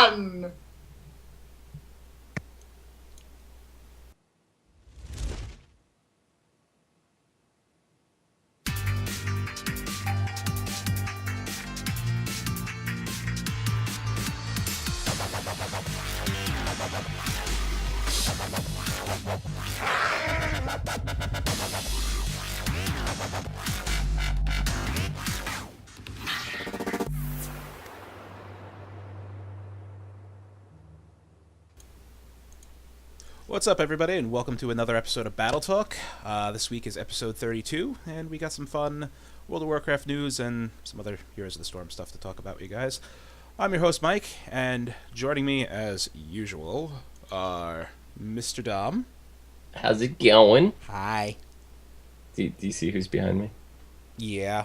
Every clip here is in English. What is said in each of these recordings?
on! What's up, everybody, and welcome to another episode of Battle Talk. This week is episode 32, and we got some fun World of Warcraft news and some other Heroes of the Storm stuff to talk about with you guys. I'm your host, Mike, and joining me, as usual, are Mr. Dom. How's it going? Hi. Do you see who's behind me? Yeah.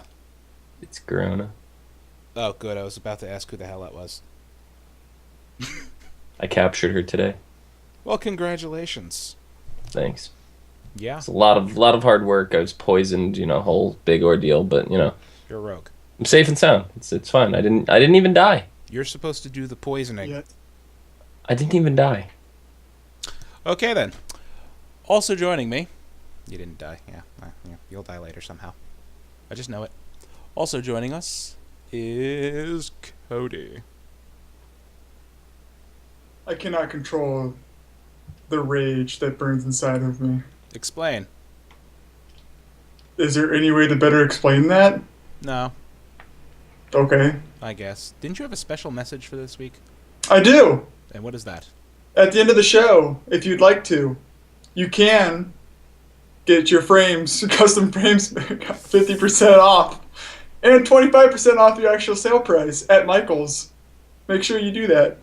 It's Corona. Oh, good. I was about to ask who the hell that was. I captured her today. Well, congratulations. Thanks. Yeah. It's a lot of hard work. I was poisoned, whole big ordeal, but You're a rogue. I'm safe and sound. It's fine. I didn't even die. You're supposed to do the poisoning. Yeah. I didn't even die. Okay, then. Also joining me... You didn't die. Yeah, you'll die later somehow. I just know it. Also joining us is Cody. I cannot control the rage that burns inside of me. Explain. Is there any way to better explain that? No, Okay. I guess. Didn't you have a special message for this week? I do! And what is that? At the end of the show, if you'd like to, you can get your frames, custom frames, 50% off. And 25% off your actual sale price at Michael's. Make sure you do that.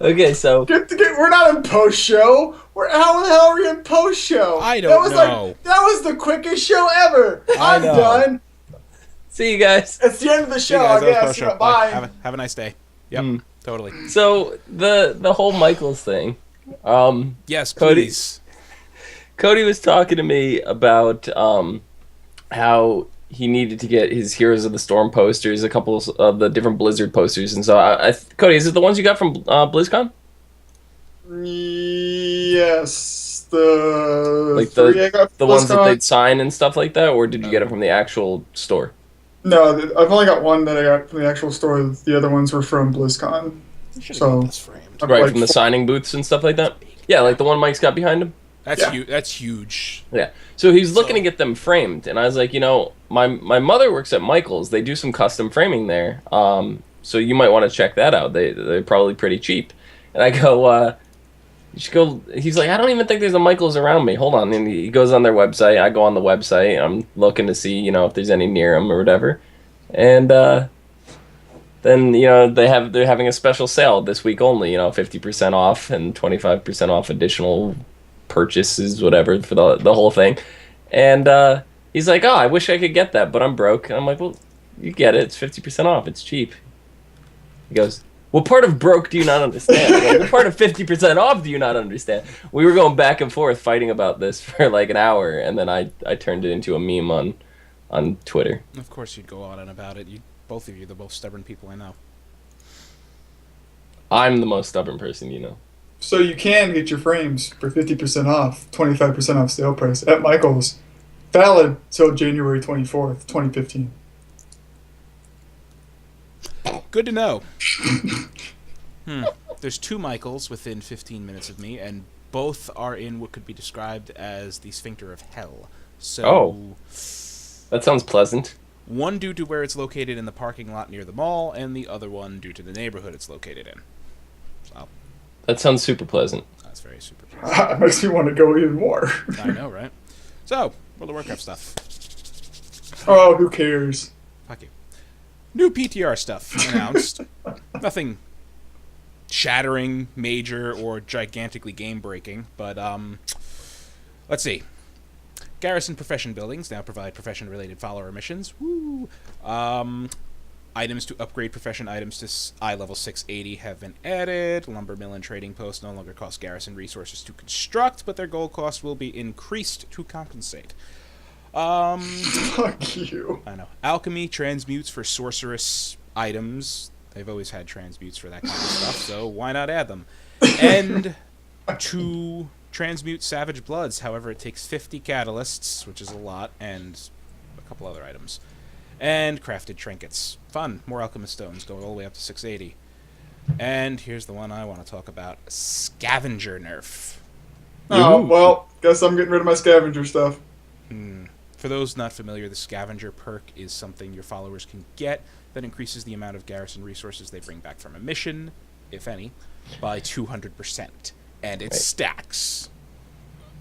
Okay, so We're not in post show. How the hell are we in post show? I don't know. That was the quickest show ever. I I'm know. done. see you guys. It's the end of the See you show. guys. I That was guess. post-show. Bye. Have a nice day. Yep, totally. So the whole Michaels thing. Yes, Cody- please. Cody was talking to me about how he needed to get his Heroes of the Storm posters, a couple of the different Blizzard posters, and so Cody, is it the ones you got from BlizzCon? Yes. The Like three I got the from ones that BlizzCon. they'd sign and stuff like that, or did you get it from the actual store? No, I've only got one that I got from the actual store. The other ones were from BlizzCon. You should have So- got this framed. Right, Like from the four- signing booths and stuff like that? Yeah, like the one Mike's got behind him? That's Yeah. That's huge. Yeah. So he's looking to get them framed, and I was like, my mother works at Michael's. They do some custom framing there. So you might want to check that out. They're probably pretty cheap. And I go, you should go. He's like, I don't even think there's a Michael's around me. Hold on. And he goes on their website. I go on the website. I'm looking to see, if there's any near him or whatever. And then they're having a special sale this week only. 50% off and 25% off additional purchases, whatever, for the whole thing. And he's like, oh, I wish I could get that, but I'm broke. And I'm like, well, you get it. It's 50% off. It's cheap. He goes, what part of broke do you not understand? I go, what part of 50% off do you not understand? We were going back and forth fighting about this for like an hour, and then I turned it into a meme on Twitter. Of course you'd go on and about it. Both of you, the most stubborn people I know. I'm the most stubborn person you know. So you can get your frames for 50% off, 25% off sale price at Michael's. Valid till January 24th, 2015. Good to know. There's two Michaels within 15 minutes of me, and both are in what could be described as the sphincter of hell. So, That sounds pleasant. one due to where it's located in the parking lot near the mall, and the other one due to the neighborhood it's located in. So, That sounds super pleasant. that's very super. It makes me want to go even more. I know, right? So, World of Warcraft stuff. Oh, who cares? Fuck you. New PTR stuff announced. Nothing shattering, major, or gigantically game-breaking, but, let's see. Garrison profession buildings now provide profession-related follower missions. Woo! Items to upgrade profession items to eye level 680 have been added. Lumber mill and trading post no longer cost garrison resources to construct, but their gold cost will be increased to compensate. Fuck you. I know. Alchemy transmutes for sorceress items. They've always had transmutes for that kind of stuff, so why not add them? And to transmute savage bloods, however, it takes 50 catalysts, which is a lot, and a couple other items. And crafted trinkets. Fun. More alchemist stones going all the way up to 680. And here's the one I want to talk about. Scavenger nerf. Oh, well, guess I'm getting rid of my scavenger stuff. For those not familiar, the scavenger perk is something your followers can get that increases the amount of garrison resources they bring back from a mission, if any, by 200%. And it stacks.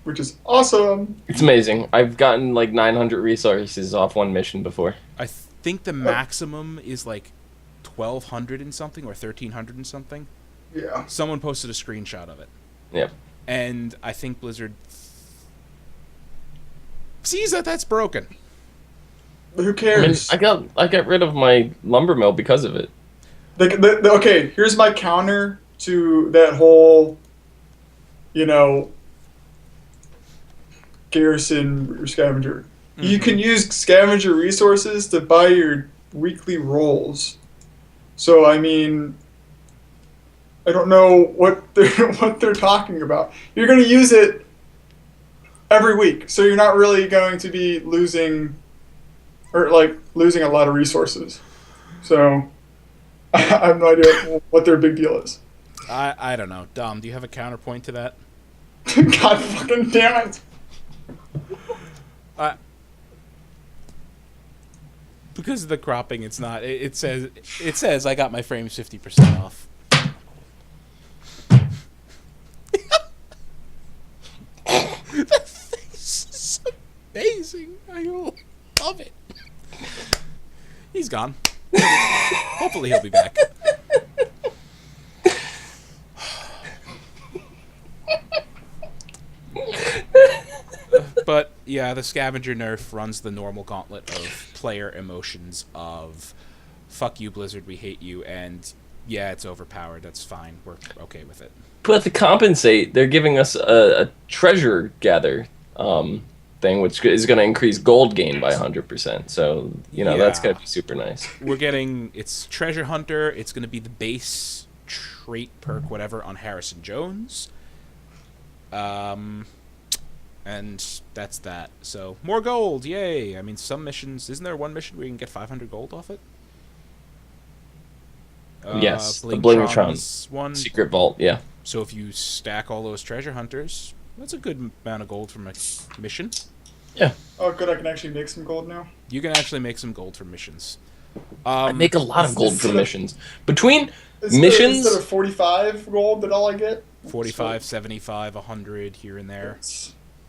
Which is awesome. It's amazing. I've gotten like 900 resources off one mission before. I think the maximum is like 1,200 and something or 1,300 and something. Yeah. Someone posted a screenshot of it. Yep. And I think Blizzard sees that that's broken. But who cares? I got rid of my lumber mill because of it. Okay, here's my counter to that whole, garrison or scavenger. Mm-hmm. You can use scavenger resources to buy your weekly rolls. So I mean, I don't know what they're talking about. You're going to use it every week, so you're not really going to be losing a lot of resources. So I have no idea what their big deal is. I don't know. Dom, do you have a counterpoint to that? God fucking damn it. Because of the cropping, it's not. It says I got my frames 50% off. That face is amazing. I love it. He's gone. Hopefully he'll be back. But yeah, the scavenger nerf runs the normal gauntlet of player emotions of fuck you, Blizzard, we hate you, and yeah, it's overpowered, that's fine, we're okay with it. But to compensate, they're giving us a treasure gather thing, which is going to increase gold gain by 100%. So, that's going to be super nice. We're getting, it's Treasure Hunter, it's going to be the base trait perk, whatever, on Harrison Jones. And that's that. So, more gold, yay! I mean, some missions, isn't there one mission where you can get 500 gold off it? Yes, the Blingtron one. Secret Vault, yeah. So if you stack all those treasure hunters, that's a good amount of gold from a mission. Yeah. Oh, good, I can actually make some gold now. You can actually make some gold from missions. I make a lot of gold from missions. Between missions... Instead of 45 gold, that all I get? 45, 75, 100, here and there.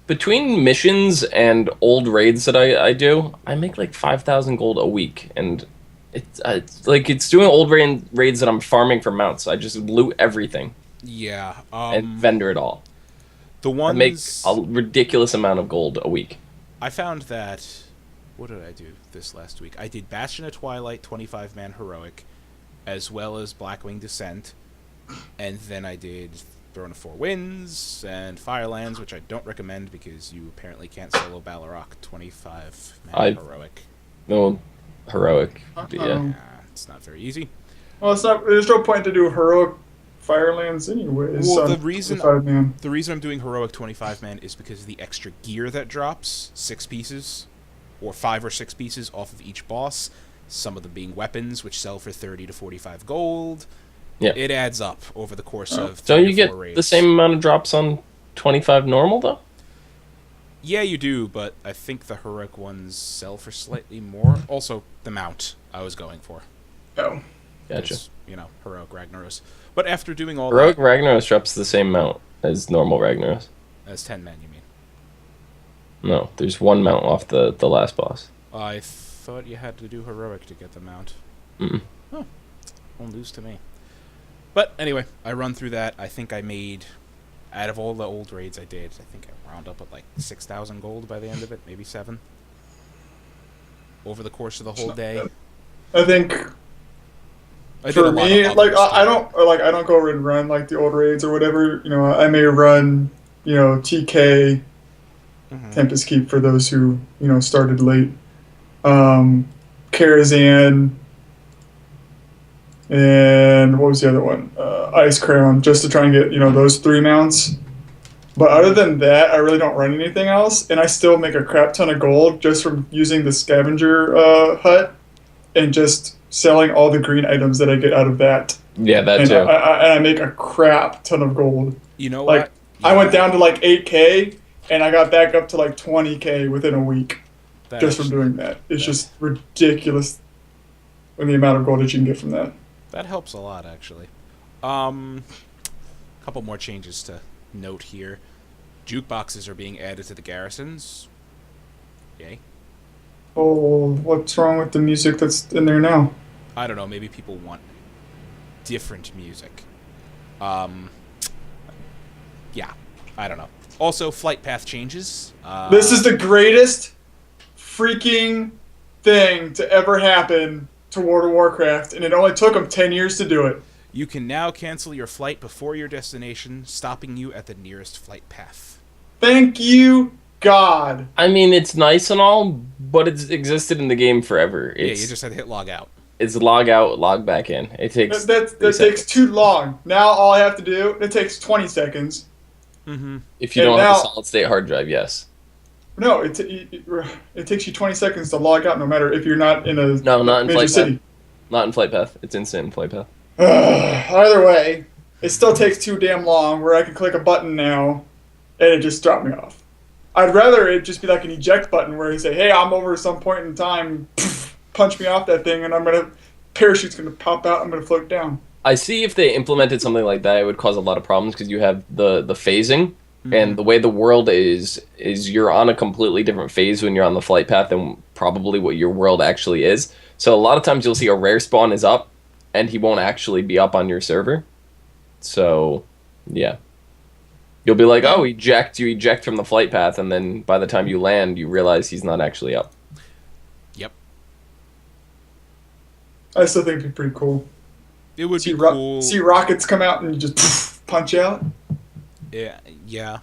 Between missions and old raids that I do, I make like 5,000 gold a week, and it's doing old raids that I'm farming for mounts. I just loot everything. Yeah. And vendor it all. The ones... I make a ridiculous amount of gold a week. I found that... What did I do this last week? I did Bastion of Twilight 25-man heroic, as well as Blackwing Descent, and then I did Throne of Four Winds and Firelands, which I don't recommend because you apparently can't solo Bakerock 25-man heroic. No, heroic. Yeah. It's not very easy. Well, it's not. There's no point to do heroic Firelands anyways. Well, the reason I'm doing heroic 25-man is because of the extra gear that drops, 6 pieces, or 5 or 6 pieces off of each boss. Some of them being weapons, which sell for 30 to 45 gold. Yeah, it adds up over the course of 3 Don't you or 4 get raids. The same amount of drops on 25 normal though? Yeah, you do, but I think the heroic ones sell for slightly more. Also, the mount I was going for. Oh, gotcha. It's, heroic Ragnaros. But after doing all heroic that... Ragnaros drops the same mount as normal Ragnaros. As 10-man, you mean? No, there's 1 mount off the last boss. I thought you had to do heroic to get the mount. Mm-mm. Oh, won't lose to me. But anyway, I run through that. I think I made, out of all the old raids I did, I think I wound up at like 6,000 gold by the end of it, maybe 7. Over the course of the whole day. I think I did For a lot me, of like others, I too. don't like I don't go and run like the old raids or whatever. I may run TK Hmm. Tempest Keep for those who started late. Um, Karazhan and what was the other one? Ice Crown, just to try and get those three mounts. But other Hmm. than that, I really don't run anything else, and I still make a crap ton of gold just from using the scavenger hut and just selling all the green items that I get out of that. Yeah, that And too. I make a crap ton of gold. You know Like what? I went Yeah, down to like 8K, and I got back up to like 20K within a week that just from actually doing that. It's that just ridiculous the amount of gold that you can get from that. that helps a lot, actually. Um, couple more changes to note here. Jukeboxes are being added to the garrisons. Yay. Oh, what's wrong with the music that's in there now? I don't know. Maybe people want different music. Um, yeah, I don't know. Also, flight path changes. This is the greatest freaking thing to ever happen to World of Warcraft, and it only took them 10 years to do it. You can now cancel your flight before your destination, stopping you at the nearest flight path. Thank you, God. I mean, it's nice and all, but it's existed in the game forever. Yeah, you just had to hit log out. It's log out, log back in. It takes That 3 takes seconds. too long. Now all I have to do, it takes 20 seconds. Mm-hmm. If you And don't have a now, solid state hard drive, yes. no, it takes you 20 seconds to log out no matter if you're not in a No, not in major flight path. city. Not in flight path. It's instant in flight path. Either way, it still takes too damn long where I can click a button now and it just dropped me off. I'd rather it just be like an eject button where you say, hey, I'm over some point in time, punch me off that thing, and parachute's gonna pop out, I'm gonna float down. I see if they implemented something like that, it would cause a lot of problems because you have the phasing, and the way the world is you're on a completely different phase when you're on the flight path than probably what your world actually is. So a lot of times you'll see a rare spawn is up, and he won't actually be up on your server. So, yeah. You'll be like, oh, you eject from the flight path, and then by the time you land, you realize he's not actually up. Yep. I still think it'd be pretty cool. It would See, be cool. see rockets come out and you just punch out. Yeah.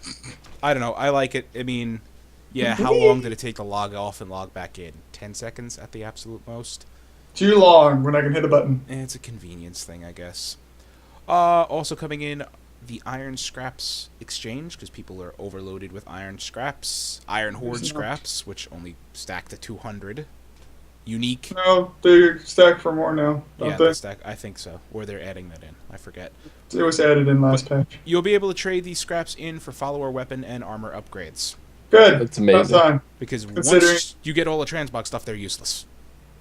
I don't know. I like it. I mean, yeah, how long did it take to log off and log back in? 10 seconds at the absolute most? Too long when I can hit a button. It's a convenience thing, I guess. Also coming in, the iron scraps exchange, because people are overloaded with iron scraps. Iron horde There's not. scraps, which only stack to 200. Unique. No, they stack for more now, don't Yeah, they? they stack. I think so. Or they're adding that in. I forget. It was added in last patch. You'll be able to trade these scraps in for follower weapon and armor upgrades. Good. That's amazing. About time. Because Considering- once you get all the transmog stuff, they're useless.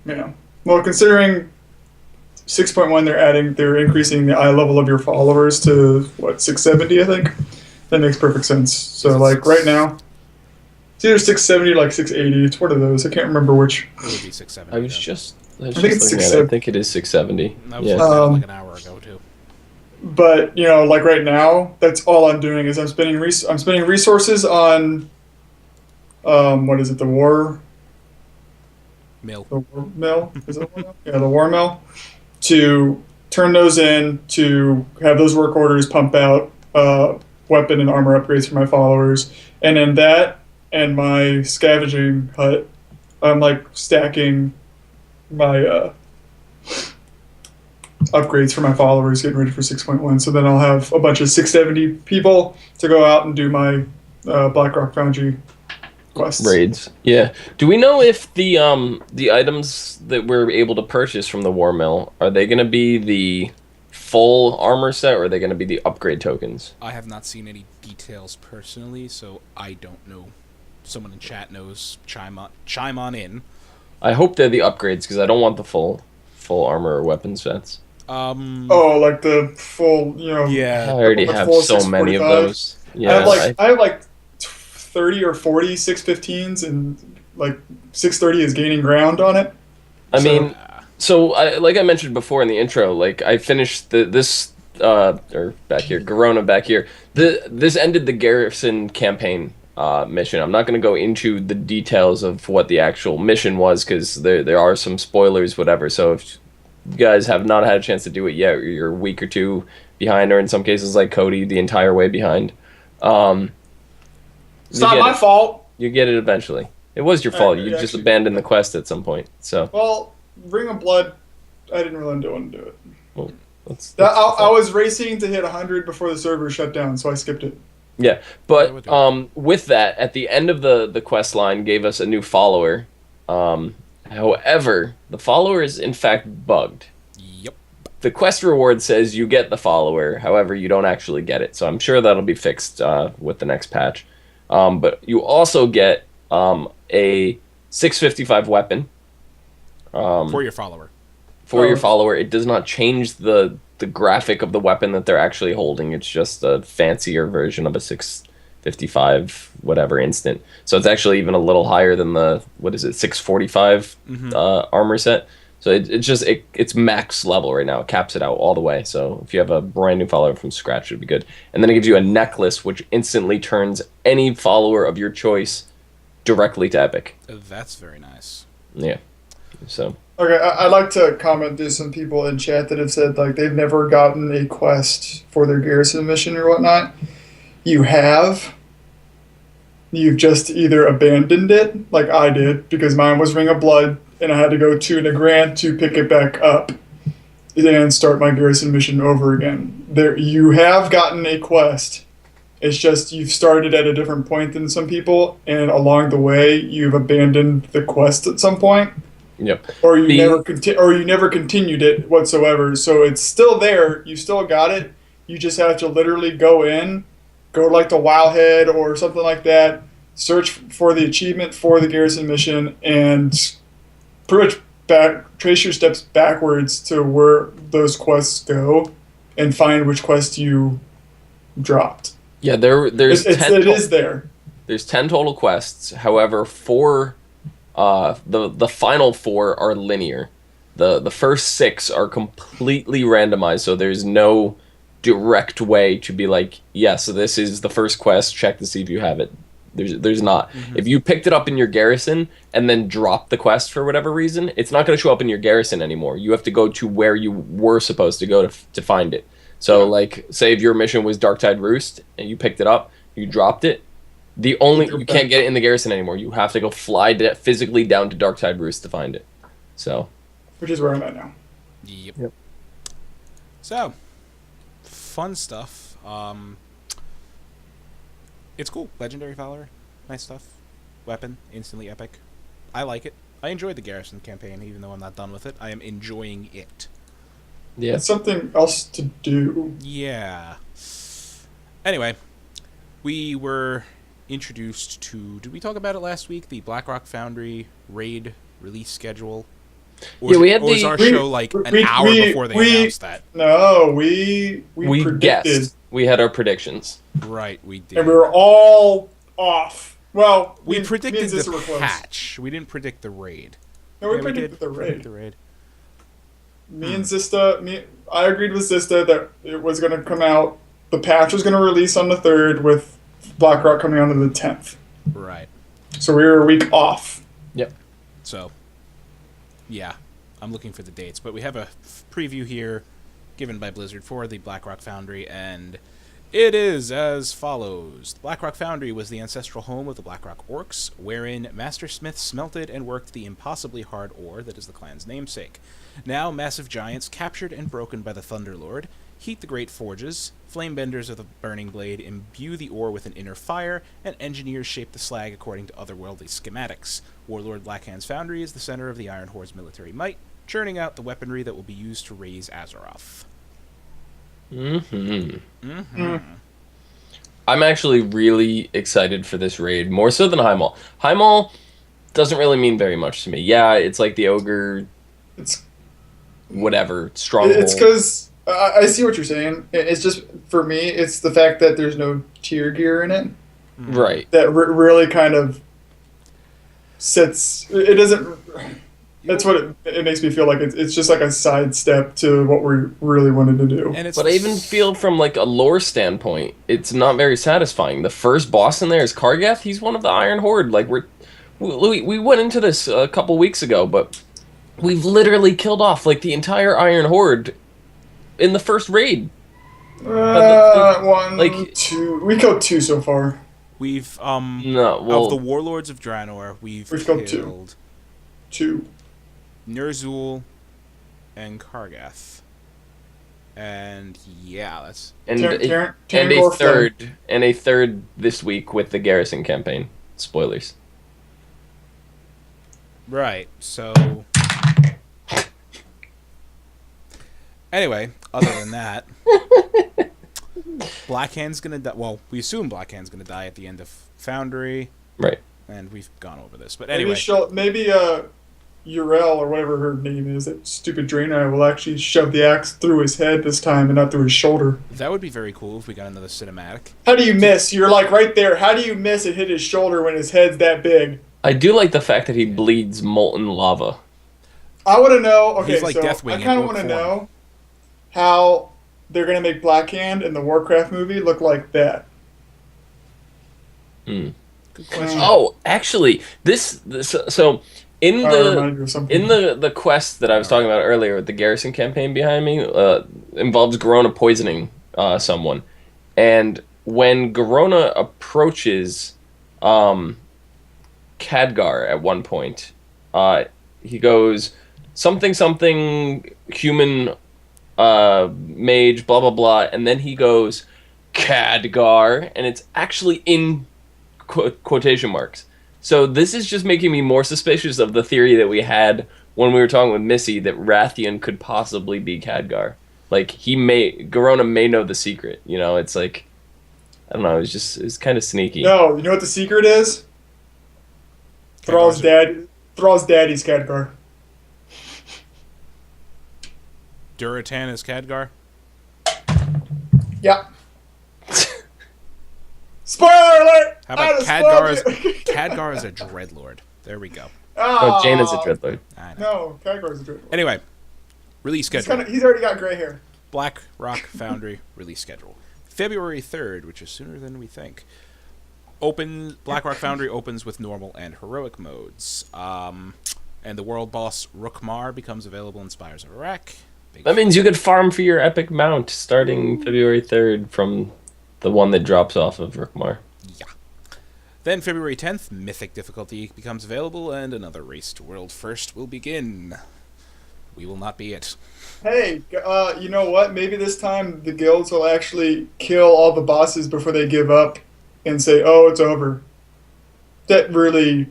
Yeah. Well, considering 6.1, they're increasing the eye level of your followers to what 670, I think. That makes perfect sense. So Is it like six- right now, it's either 670 or like 680. It's one of those. I can't remember which. It would be 670. I was though. just think it's looking at it. 670. I think it is 670. I was Yeah. looking at it Um, like an hour ago too. But like right now, that's all I'm doing is I'm spending resources on what is it, the war Mill. mill? Is it the war mill? Yeah, the war mill, to turn those in to have those work orders pump out weapon and armor upgrades for my followers, and then that and my scavenging hut, I'm like stacking my upgrades for my followers, getting ready for 6.1. So then I'll have a bunch of 670 people to go out and do my Blackrock Foundry quests. Raids. Yeah. Do we know if the items that we're able to purchase from the War Mill, are they going to be the full armor set, or are they going to be the upgrade tokens? I have not seen any details personally, so I don't know. Someone in chat knows. Chime on in. I hope they're the upgrades because I don't want the full armor or weapon sets. Oh, like the full, I Yeah. already the have full so many of 645. those. Yeah. I have like 30 or 40 615s, and like 630 is gaining ground on it. I So- mean, like I mentioned before in the intro, like I finished this or back here, Garona back here. This ended the garrison campaign mission. I'm not going to go into the details of what the actual mission was because there are some spoilers, whatever. So you guys have not had a chance to do it yet, or you're a week or two behind, or in some cases like Cody, the entire way behind. It's not my fault. You get it eventually. It was your fault. You just abandoned the quest at some point. So. Well, Ring of Blood, I didn't really want to do it. Well, I was racing to hit 100 before the server shut down, so I skipped it. Yeah, but with that, at the end of the quest line, gave us a new follower. However, the follower is in fact bugged. Yep. The quest reward says you get the follower, however, you don't actually get it. So I'm sure that'll be fixed with the next patch. But you also get a 655 weapon. For your follower. For your follower. It does not change the graphic of the weapon that they're actually holding. It's just a fancier version of a 655 whatever instant. So it's actually even a little higher than the 645 armor set. So it's max level right now. It caps it out all the way. So if you have a brand new follower from scratch, it'd be good. And then it gives you a necklace which instantly turns any follower of your choice directly to epic. That's very nice. Yeah. So okay, I'd like to comment. There's some people in chat that have said like they've never gotten a quest for their garrison mission or whatnot. You have. You've just either abandoned it, like I did, because mine was Ring of Blood, and I had to go to Nagrand to pick it back up and start my garrison mission over again. There, you have gotten a quest. It's just you've started at a different point than some people, and along the way you've abandoned the quest at some point. Yep. Or you never continued it whatsoever. So it's still there. You still got it. You just have to literally go like to Wildhead or something like that, search for the achievement for the garrison mission, and pretty much trace your steps backwards to where those quests go, and find which quest you dropped. Yeah, there's it is there. There's 10 total quests. However, the final 4 are linear. The first 6 are completely randomized, so there's no direct way to be like, yeah, so this is the first quest, check to see if you have it. There's not. Mm-hmm. If you picked it up in your garrison and then dropped the quest for whatever reason, it's not going to show up in your garrison anymore. You have to go to where you were supposed to go to find it. So, like, say if your mission was Darktide Roost and you picked it up, you dropped it, you can't get it in the garrison anymore. You have to go fly physically down to Darktide Roost to find it. So, which is where I'm at now. Yep. So, fun stuff. It's cool. Legendary follower, nice stuff. Weapon, instantly epic. I like it. I enjoyed the garrison campaign, even though I'm not done with it. I am enjoying it. Yeah, it's something else to do. Yeah. Anyway, we were introduced to. Did we talk about it last week? The Bakerock Foundry raid release schedule. Or we had was our show like an hour before they announced that? No, we predicted. Guessed. We had our predictions. Right, we did. And we were all off. Well, we predicted the patch. We didn't predict the raid. No, we predicted the raid. Me and Zista, I agreed with Zista that it was going to come out. The patch was going to release on the 3rd, with Bakerock coming out on the 10th. Right. So we were a week off. Yep. So, yeah, I'm looking for the dates, but we have a preview here given by Blizzard for the Bakerock Foundry, and it is as follows. The Bakerock Foundry was the ancestral home of the Blackrock Orcs, wherein Master Smiths smelted and worked the impossibly hard ore that is the clan's namesake. Now massive giants, captured and broken by the Thunderlord, heat the great forges, flamebenders of the Burning Blade imbue the ore with an inner fire, and engineers shape the slag according to otherworldly schematics. Warlord Blackhand's Foundry is the center of the Iron Horde's military might, churning out the weaponry that will be used to raise Azeroth. I'm actually really excited for this raid, more so than Highmaul. Highmaul doesn't really mean very much to me. Yeah, it's like the ogre, whatever, stronghold. It's because I see what you're saying. It's just, for me, it's the fact that there's no tier gear in it. Right. That really kind of sets... It doesn't... That's what it makes me feel like. It's just like a sidestep to what we really wanted to do. But I even feel from like a lore standpoint, it's not very satisfying. The first boss in there is Kargath. He's one of the Iron Horde. Like we went into this a couple weeks ago, but We've literally killed off like the entire Iron Horde in the first raid. One, Like, two. We killed two so far. We've no, of the well, warlords of Draenor, we've killed killed two. Ner'zhul and Kargath. And yeah, that's and Tar- and a Tarangor third this week with the Garrison campaign. Spoilers. right. So anyway, other than that, Blackhand's gonna die. Well, we assume Blackhand's gonna die at the end of Foundry, Right. and we've gone over this. But anyway, maybe Urel or whatever her name is, that stupid Draenei, will actually shove the axe through his head this time and not through his shoulder. that would be very cool if we got another cinematic. How do you miss? You're like right there. How do you miss and hit his shoulder when his head's that big? I do like the fact that he bleeds molten lava. I want to know. Okay, He's like so Deathwing I in kind of book want to form. know how they're gonna make Blackhand in the Warcraft movie look like that. Good question. Oh, actually, this so in Remind you of something. the quest that I was talking about earlier with the Garrison campaign behind me involves Garona poisoning someone, and when Garona approaches Khadgar at one point, he goes something human mage blah blah blah, and then he goes Khadgar, and it's actually in quotation marks. So this is just making me more suspicious of the theory that we had when we were talking with Missy that Rathian could possibly be Khadgar. Like Garona may know the secret. You know, it's like, I don't know. It's kind of sneaky. No, you know what the secret is? Thrall's daddy's Khadgar. Duratan is Khadgar. Yeah. Spoiler alert! How about I Khadgar is just spoiled it. Khadgar is a dreadlord. There we go. Oh, Jaina is a dreadlord. I know. No, Khadgar's a dreadlord. Anyway, release schedule. He's already got gray hair. Blackrock Foundry release schedule. February 3rd, which is sooner than we think. Blackrock Foundry opens with normal and heroic modes. And the world boss Rukmar becomes available in Spires of Iraq. That means you could farm for your epic mount starting February 3rd from the one that drops off of Rukmar. Yeah. Then February 10th, Mythic difficulty becomes available, and another race to world first will begin. We will not be it. Hey, you know what? Maybe this time the guilds will actually kill all the bosses before they give up and say, "Oh, it's over." That really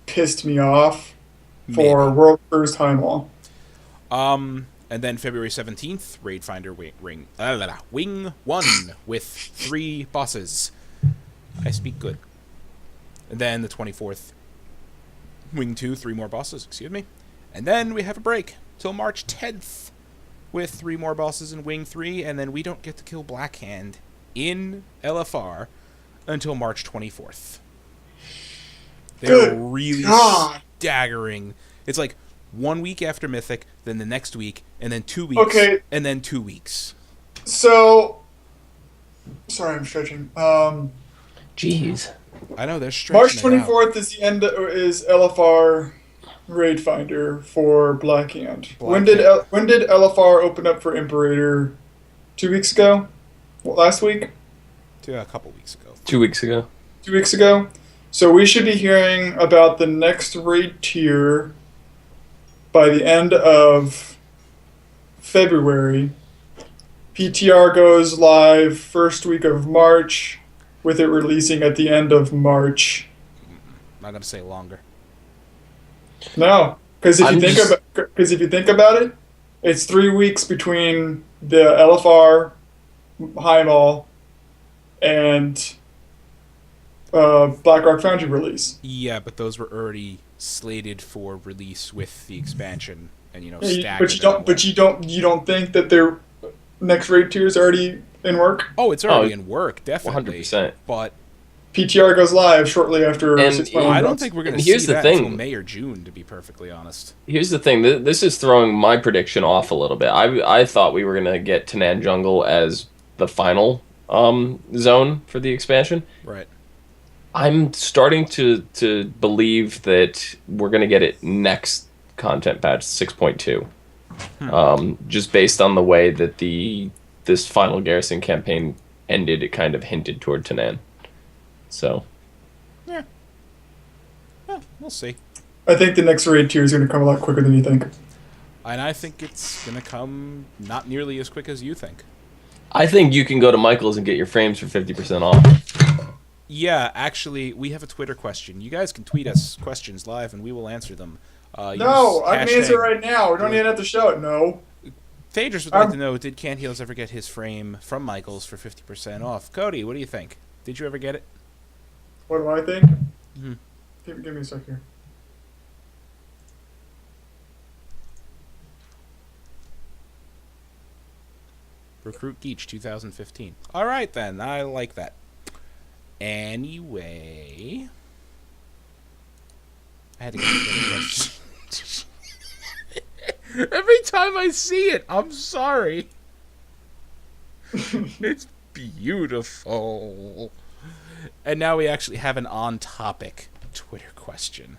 pissed me off for World First Heimwall. And then February 17th, Raid Finder Wing 1 with 3 bosses. I speak good. And then the 24th, Wing 2, 3 more bosses, excuse me. And then we have a break till March 10th with 3 more bosses in Wing 3, and then we don't get to kill Blackhand in LFR until March 24th. They're Good really God. staggering. It's like 1 week after Mythic, then the next week, and then 2 weeks, Okay. and then 2 weeks. So, sorry, I'm stretching. Jeez. I know they're March stretching it out. 24th is the end. Is LFR Raid Finder for Blackhand. When did LFR open up for Imperator? 2 weeks ago? Last week? A couple weeks ago. 2 weeks ago. 2 weeks ago? So we should be hearing about the next raid tier by the end of February. PTR goes live first week of March, with it releasing at the end of March. I'm not gonna say longer. No, because if I'm you think about it, it's 3 weeks between the LFR Heimall and Blackrock Foundry release. Yeah, but those were already slated for release with the expansion, and Yeah, staggered. but you don't think that their next raid tier is already in work? Oh, it's already in work, definitely. 100%. But PTR goes live shortly after. And 6.1 I don't drops. think we're gonna And see here's the that thing. until May or June, to be perfectly honest. Here's the thing. This is throwing my prediction off a little bit. I thought we were going to get Tanan Jungle as the final zone for the expansion. Right. I'm starting to believe that we're going to get it next content patch 6.2. Just based on the way that this final Garrison campaign ended, it kind of hinted toward Tanan. So, Yeah. Well, we'll see. I think the next raid tier is going to come a lot quicker than you think. And I think it's going to come not nearly as quick as you think. I think you can go to Michael's and get your frames for 50% off. Yeah, actually, we have a Twitter question. You guys can tweet us questions live, and we will answer them. No, I can answer right now. We don't even have to show it. No. Phaedrus would like to know, did Canned Heels ever get his frame from Michael's for 50% off? Cody, what do you think? Did you ever get it? What do I think? Mm-hmm. Give me a sec here. Recruit Geach 2015. All right, then. I like that. Anyway, I had to get the question. Every time I see it, I'm sorry. It's beautiful. And now we actually have an on-topic Twitter question.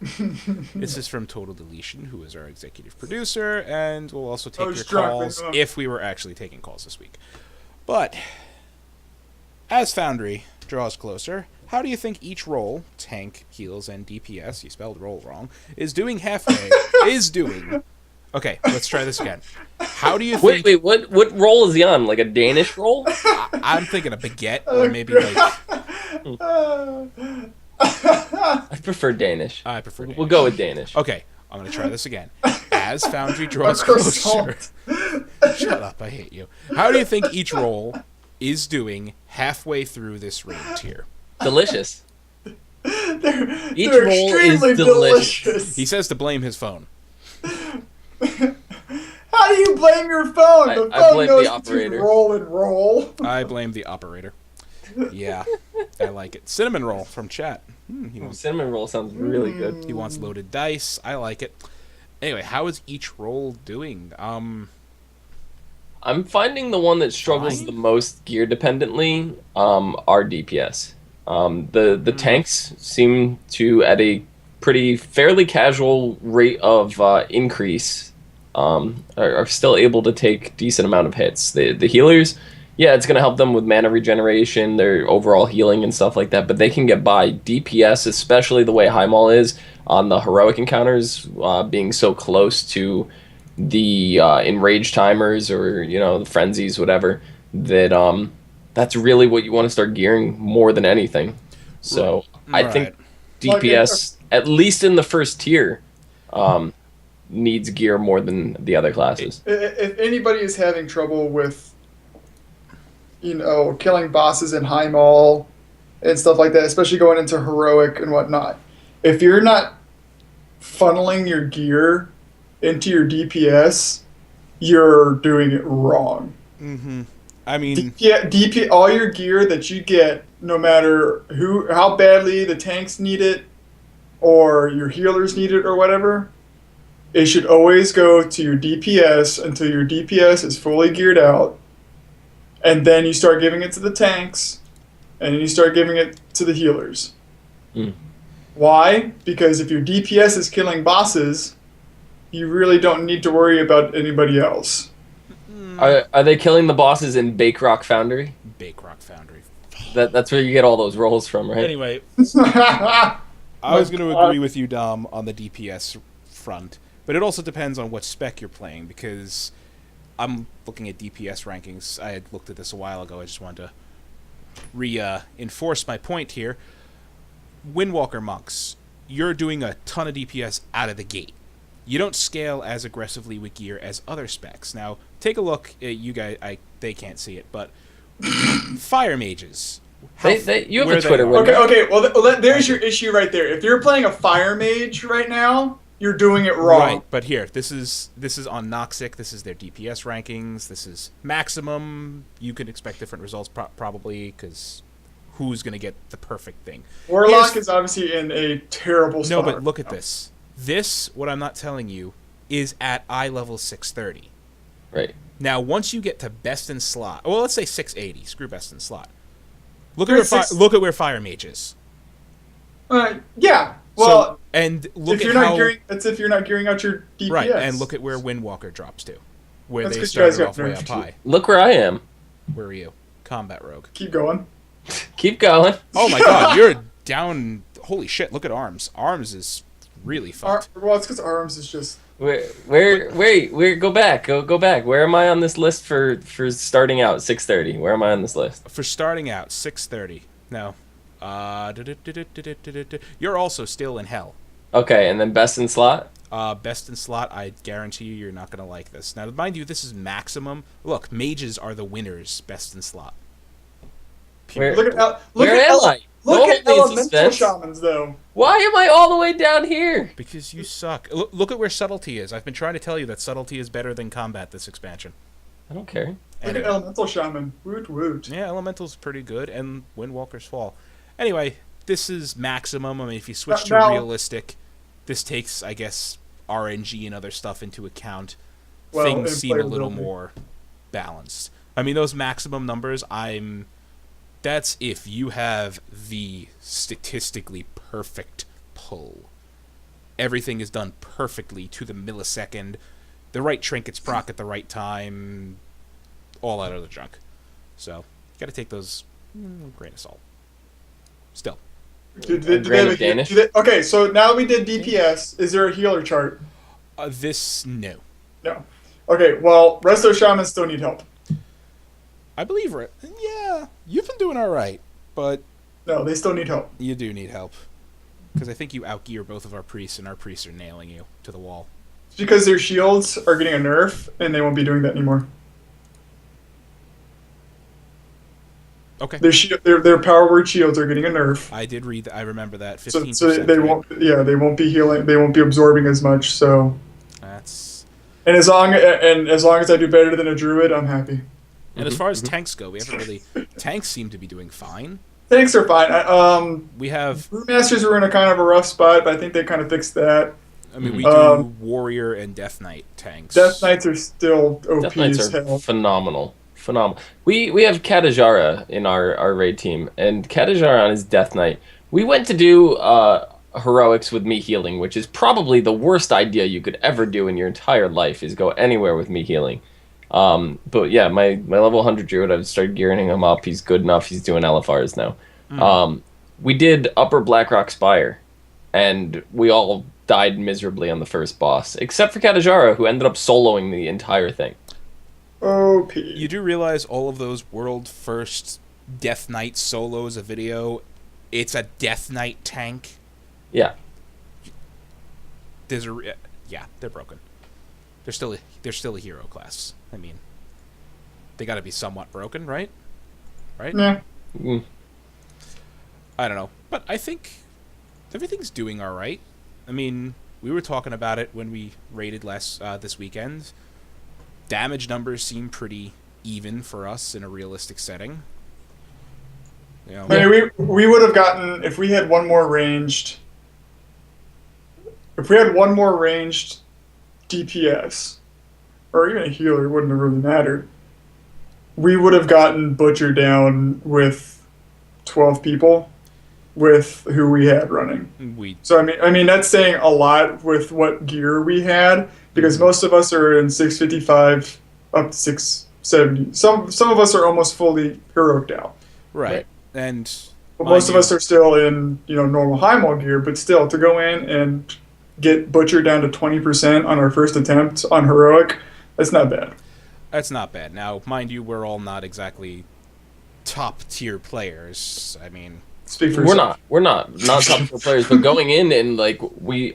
This is from Total Deletion, who is our executive producer, and we'll also take your calls if we were actually taking calls this week. But as Foundry draws closer, how do you think each role, tank, heals, and DPS, you spelled role wrong, is doing halfway, is doing? Okay, let's try this again. How do you think... Wait, what role is he on? Like a Danish role? I'm thinking a baguette, or maybe like... I prefer Danish. I prefer Danish. We'll go with Danish. Okay, I'm going to try this again. As Foundry draws closer... Shut up, I hate you. How do you think each role is doing halfway through this raid tier? Delicious. Each role is delicious. He says to blame his phone. How do you blame your phone? The phone blame knows the operator. to roll and roll. I blame the operator. Yeah, I like it. Cinnamon roll from chat. Cinnamon roll sounds really good. He wants loaded dice. I like it. Anyway, how is each role doing? I'm finding the one that struggles the most gear dependently are DPS. The tanks seem to, at a pretty fairly casual rate of increase, are still able to take decent amount of hits. The healers, yeah, it's going to help them with mana regeneration, their overall healing and stuff like that, but they can get by. DPS, especially the way Highmaul is on the heroic encounters, being so close to the enrage timers or the frenzies, whatever, that that's really what you want to start gearing more than anything. So I think DPS, at least in the first tier, needs gear more than the other classes. If anybody is having trouble with killing bosses in Highmaul and stuff like that, especially going into heroic and whatnot, if you're not funneling your gear into your DPS, you're doing it wrong. Mm-hmm. I mean, all your gear that you get, no matter how badly the tanks need it or your healers need it or whatever, it should always go to your DPS until your DPS is fully geared out, and then you start giving it to the tanks, and then you start giving it to the healers. Why? Because if your DPS is killing bosses, you really don't need to worry about anybody else. Are they killing the bosses in Bakerock Foundry? Bakerock Foundry. That's where you get all those rolls from, right? Anyway, I was going to agree with you, Dom, on the DPS front, but it also depends on what spec you're playing, because I'm looking at DPS rankings. I had looked at this a while ago. I just wanted to reinforce my point here. Windwalker Monks, you're doing a ton of DPS out of the gate. You don't scale as aggressively with gear as other specs. Now, take a look at you guys. They can't see it, but fire mages. You have a Twitter. Okay. Well, there's your issue right there. If you're playing a fire mage right now, you're doing it wrong. Right, but here, this is on Noxic. This is their DPS rankings. This is maximum. You can expect different results probably, because who's going to get the perfect thing? Warlock is obviously in a terrible spot. No, but look at this. This, what I'm not telling you, is at eye level 630. Right. Now, once you get to best in slot, well, let's say 680. Screw best in slot. Look at where Fire Mage is. Yeah. Well, And look if at you're how not gearing, that's if you're not gearing out your DPS. right, and look at where Windwalker drops to, where That's they 'cause you guys started got off way nerfed up too. high. Look where I am. Where are you? Combat Rogue. Keep going. Keep going. Oh my god, you're down. Holy shit! Look at Arms. Arms is really fucked. Well, it's because Arms is just. Where? Go back. Go back. Where am I on this list for starting out 6:30? Where am I on this list? For starting out 6:30. No. You're also still in hell. Okay, and then best in slot. Best in slot. I guarantee you're not gonna like this. Now, mind you, this is maximum. Look, mages are the winners. Best in slot. Where, Look at where am I? Look at Don't hold me in elemental suspense. shamans though. Why am I all the way down here? Because you suck. Look at where subtlety is. I've been trying to tell you that subtlety is better than combat this expansion. I don't care. Look Anyway. at elemental shaman. Woot woot. Yeah, Elemental's pretty good, and Windwalker's Fall. Anyway, this is maximum. I mean, if you switch to Now- realistic, this takes, I guess, RNG and other stuff into account. Well, Things and seem a little playability. more balanced. I mean, those maximum numbers, that's if you have the statistically perfect pull. Everything is done perfectly to the millisecond. The right trinkets proc at the right time. All that other junk. So, you gotta take those grain of salt. Still. Do Grain have of Danish? Okay, so now we did DPS. Is there a healer chart? No. No. Okay, well, rest of those shamans still need help. I believe it. Yeah, you've been doing alright, but No, they still need help. you do need help. Because I think you outgear both of our priests, and our priests are nailing you to the wall. It's because their shields are getting a nerf, and they won't be doing that anymore. Okay. Their power word shields are getting a nerf. I did read that. I remember that. So, 15%. so they right? won't. Yeah, they won't be healing. They won't be absorbing as much. So, That's... and as long as I do better than a druid, I'm happy. And as far as tanks go, we haven't really... Tanks seem to be doing fine. Tanks are fine. We have... Brewmasters were in a kind of a rough spot, but I think they kind of fixed that. I mean, we do Warrior and Death Knight tanks. Death Knights are still OP Death Knights as are hell. phenomenal. We have Katajara in our raid team, and Katajara on his Death Knight. We went to do heroics with me healing, which is probably the worst idea you could ever do in your entire life, is go anywhere with me healing. But yeah, my level 100 druid, I've started gearing him up. He's good enough. He's doing LFRs now. We did Upper Blackrock Spire, and we all died miserably on the first boss, except for Katajara, who ended up soloing the entire thing. OP. You do realize all of those world first Death Knight solos a video, it's a Death Knight tank. Yeah. Yeah, they're broken. They're still a hero class. I mean, they got to be somewhat broken, right? Right? Yeah. Mm. I don't know, but I think everything's doing all right. I mean, we were talking about it when we raided this weekend. Damage numbers seem pretty even for us in a realistic setting. You know, I mean, we would have gotten if we had one more ranged. If we had one more ranged DPS, or even a healer, it wouldn't have really mattered. We would have gotten Butcher down with 12 people, with who we had running. So I mean that's saying a lot with what gear we had, because most of us are in 655 up to 670. Some of us are almost fully heroic out. right. And But most of us are still in, normal high mall gear, but still, to go in and get Butcher down to 20% on our first attempt on heroic, that's not bad. That's not bad. Now, mind you, we're all not exactly top tier players. I mean, Speak for We're yourself. not top tier players, but going in and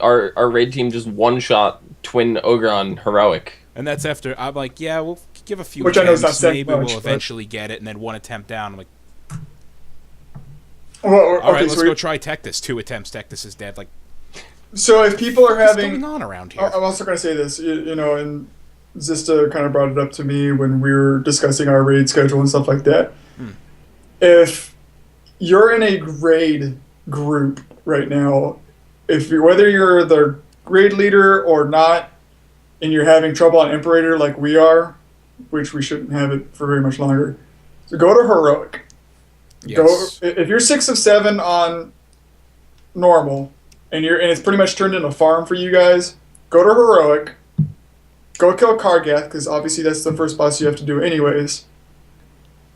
our raid team just one shot twin ogre on heroic. and that's after I'm like, yeah, we'll give a few Which I know is attempts. not saying Maybe much, we'll but- eventually get it, and then one attempt down. I'm like, Well, all right, okay, let's go try Tectus. 2 attempts, Tectus is dead. Like, so if people are what's having... going on around here? I'm also going to say this, and Zista kind of brought it up to me when we were discussing our raid schedule and stuff like that. If you're in a raid group right now, whether you're the raid leader or not, and you're having trouble on Imperator like we are, which we shouldn't have it for very much longer, so go to heroic. Yes. If you're 6 of 7 on normal, and it's pretty much turned into a farm for you guys, go to Heroic, go kill Kargath, because obviously that's the first boss you have to do anyways.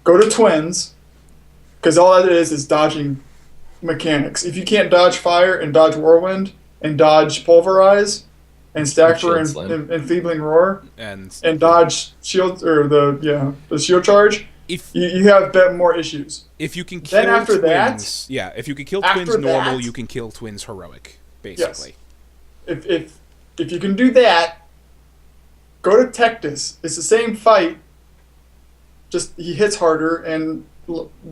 Go to Twins, because all that is dodging mechanics. If you can't dodge fire and dodge Whirlwind and dodge Pulverize and stack for Enfeebling Roar and dodge shield or the shield charge, you have more issues. If you can kill Twins, if you can kill Twins normal, you can kill Twins heroic, basically. Yes. If you can do that, go to Tectus. It's the same fight, just he hits harder and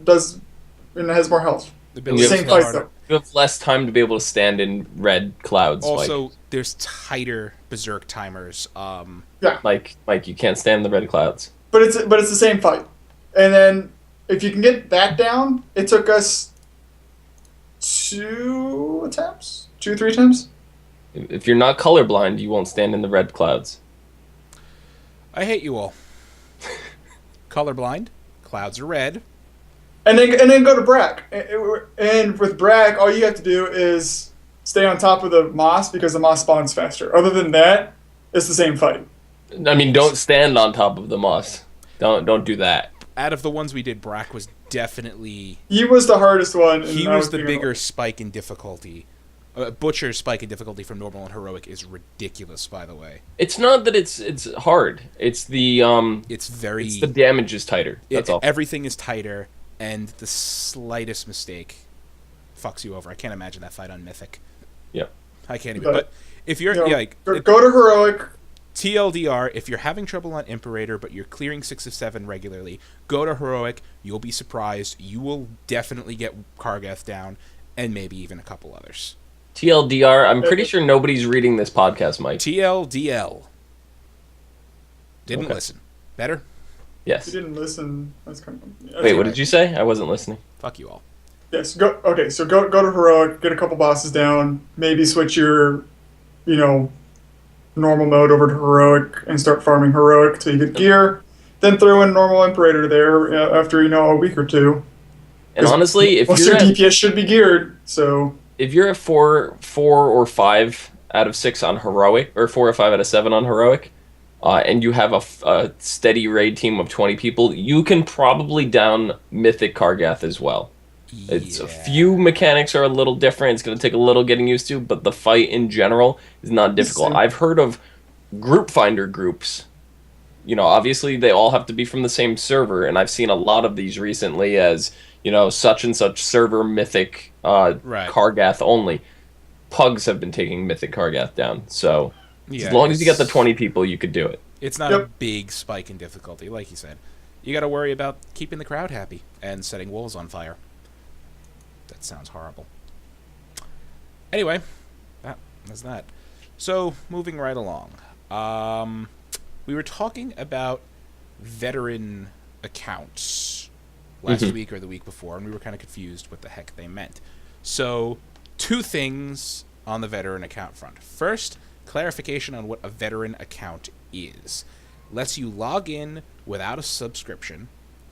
has more health. Same fight though. You have less time to be able to stand in red clouds. Also, there's tighter berserk timers. Like you can't stand the red clouds. But it's the same fight. And then if you can get that down, it took us 2 attempts, 3 attempts. If you're not colorblind, you won't stand in the red clouds. I hate you all. Colorblind, clouds are red. And then go to Brack. And with Brack, all you have to do is stay on top of the moss because the moss spawns faster. Other than that, it's the same fight. I mean, don't stand on top of the moss. Don't do that. Out of the ones we did, Brack was definitely... He was the hardest one. He was the bigger spike in difficulty. Butcher's spike in difficulty from normal and heroic is ridiculous, by the way. It's not that it's hard. It's the It's the damage is tighter. That's all. Everything is tighter, and the slightest mistake fucks you over. I can't imagine that fight on Mythic. Yep. I can't even. But if you're go to heroic. TLDR, if you're having trouble on Imperator, but you're clearing 6 of 7 regularly, go to Heroic. You'll be surprised. You will definitely get Kargath down, and maybe even a couple others. TLDR, I'm pretty sure nobody's reading this podcast, Mike. TLDL. Didn't listen. Better? Yes. You didn't listen. That's Wait, what did you say? I wasn't listening. Fuck you all. Yes. Go to Heroic, get a couple bosses down, maybe switch your, normal mode over to Heroic and start farming Heroic till you get gear. Then throw in normal Imperator there after a week or two. And honestly, if your DPS should be geared, so if you're at 4 or 5 out of 6 on Heroic, or 4 or 5 out of 7 on Heroic, and you have a steady raid team of 20 people, you can probably down Mythic Kargath as well. Yeah. It's a few mechanics are a little different. It's going to take a little getting used to, but the fight in general is not difficult. I've heard of group finder groups. Obviously they all have to be from the same server, and I've seen a lot of these recently as, such and such server Mythic Kargath only. Pugs have been taking Mythic Kargath down, so as long as you get the 20 people, you could do it. It's not a big spike in difficulty, like you said. You got to worry about keeping the crowd happy and setting walls on fire. That sounds horrible. Anyway, that's that. So, moving right along. We were talking about veteran accounts last week or the week before, and we were kind of confused what the heck they meant. So, 2 things on the veteran account front. First, clarification on what a veteran account is. Lets you log in without a subscription,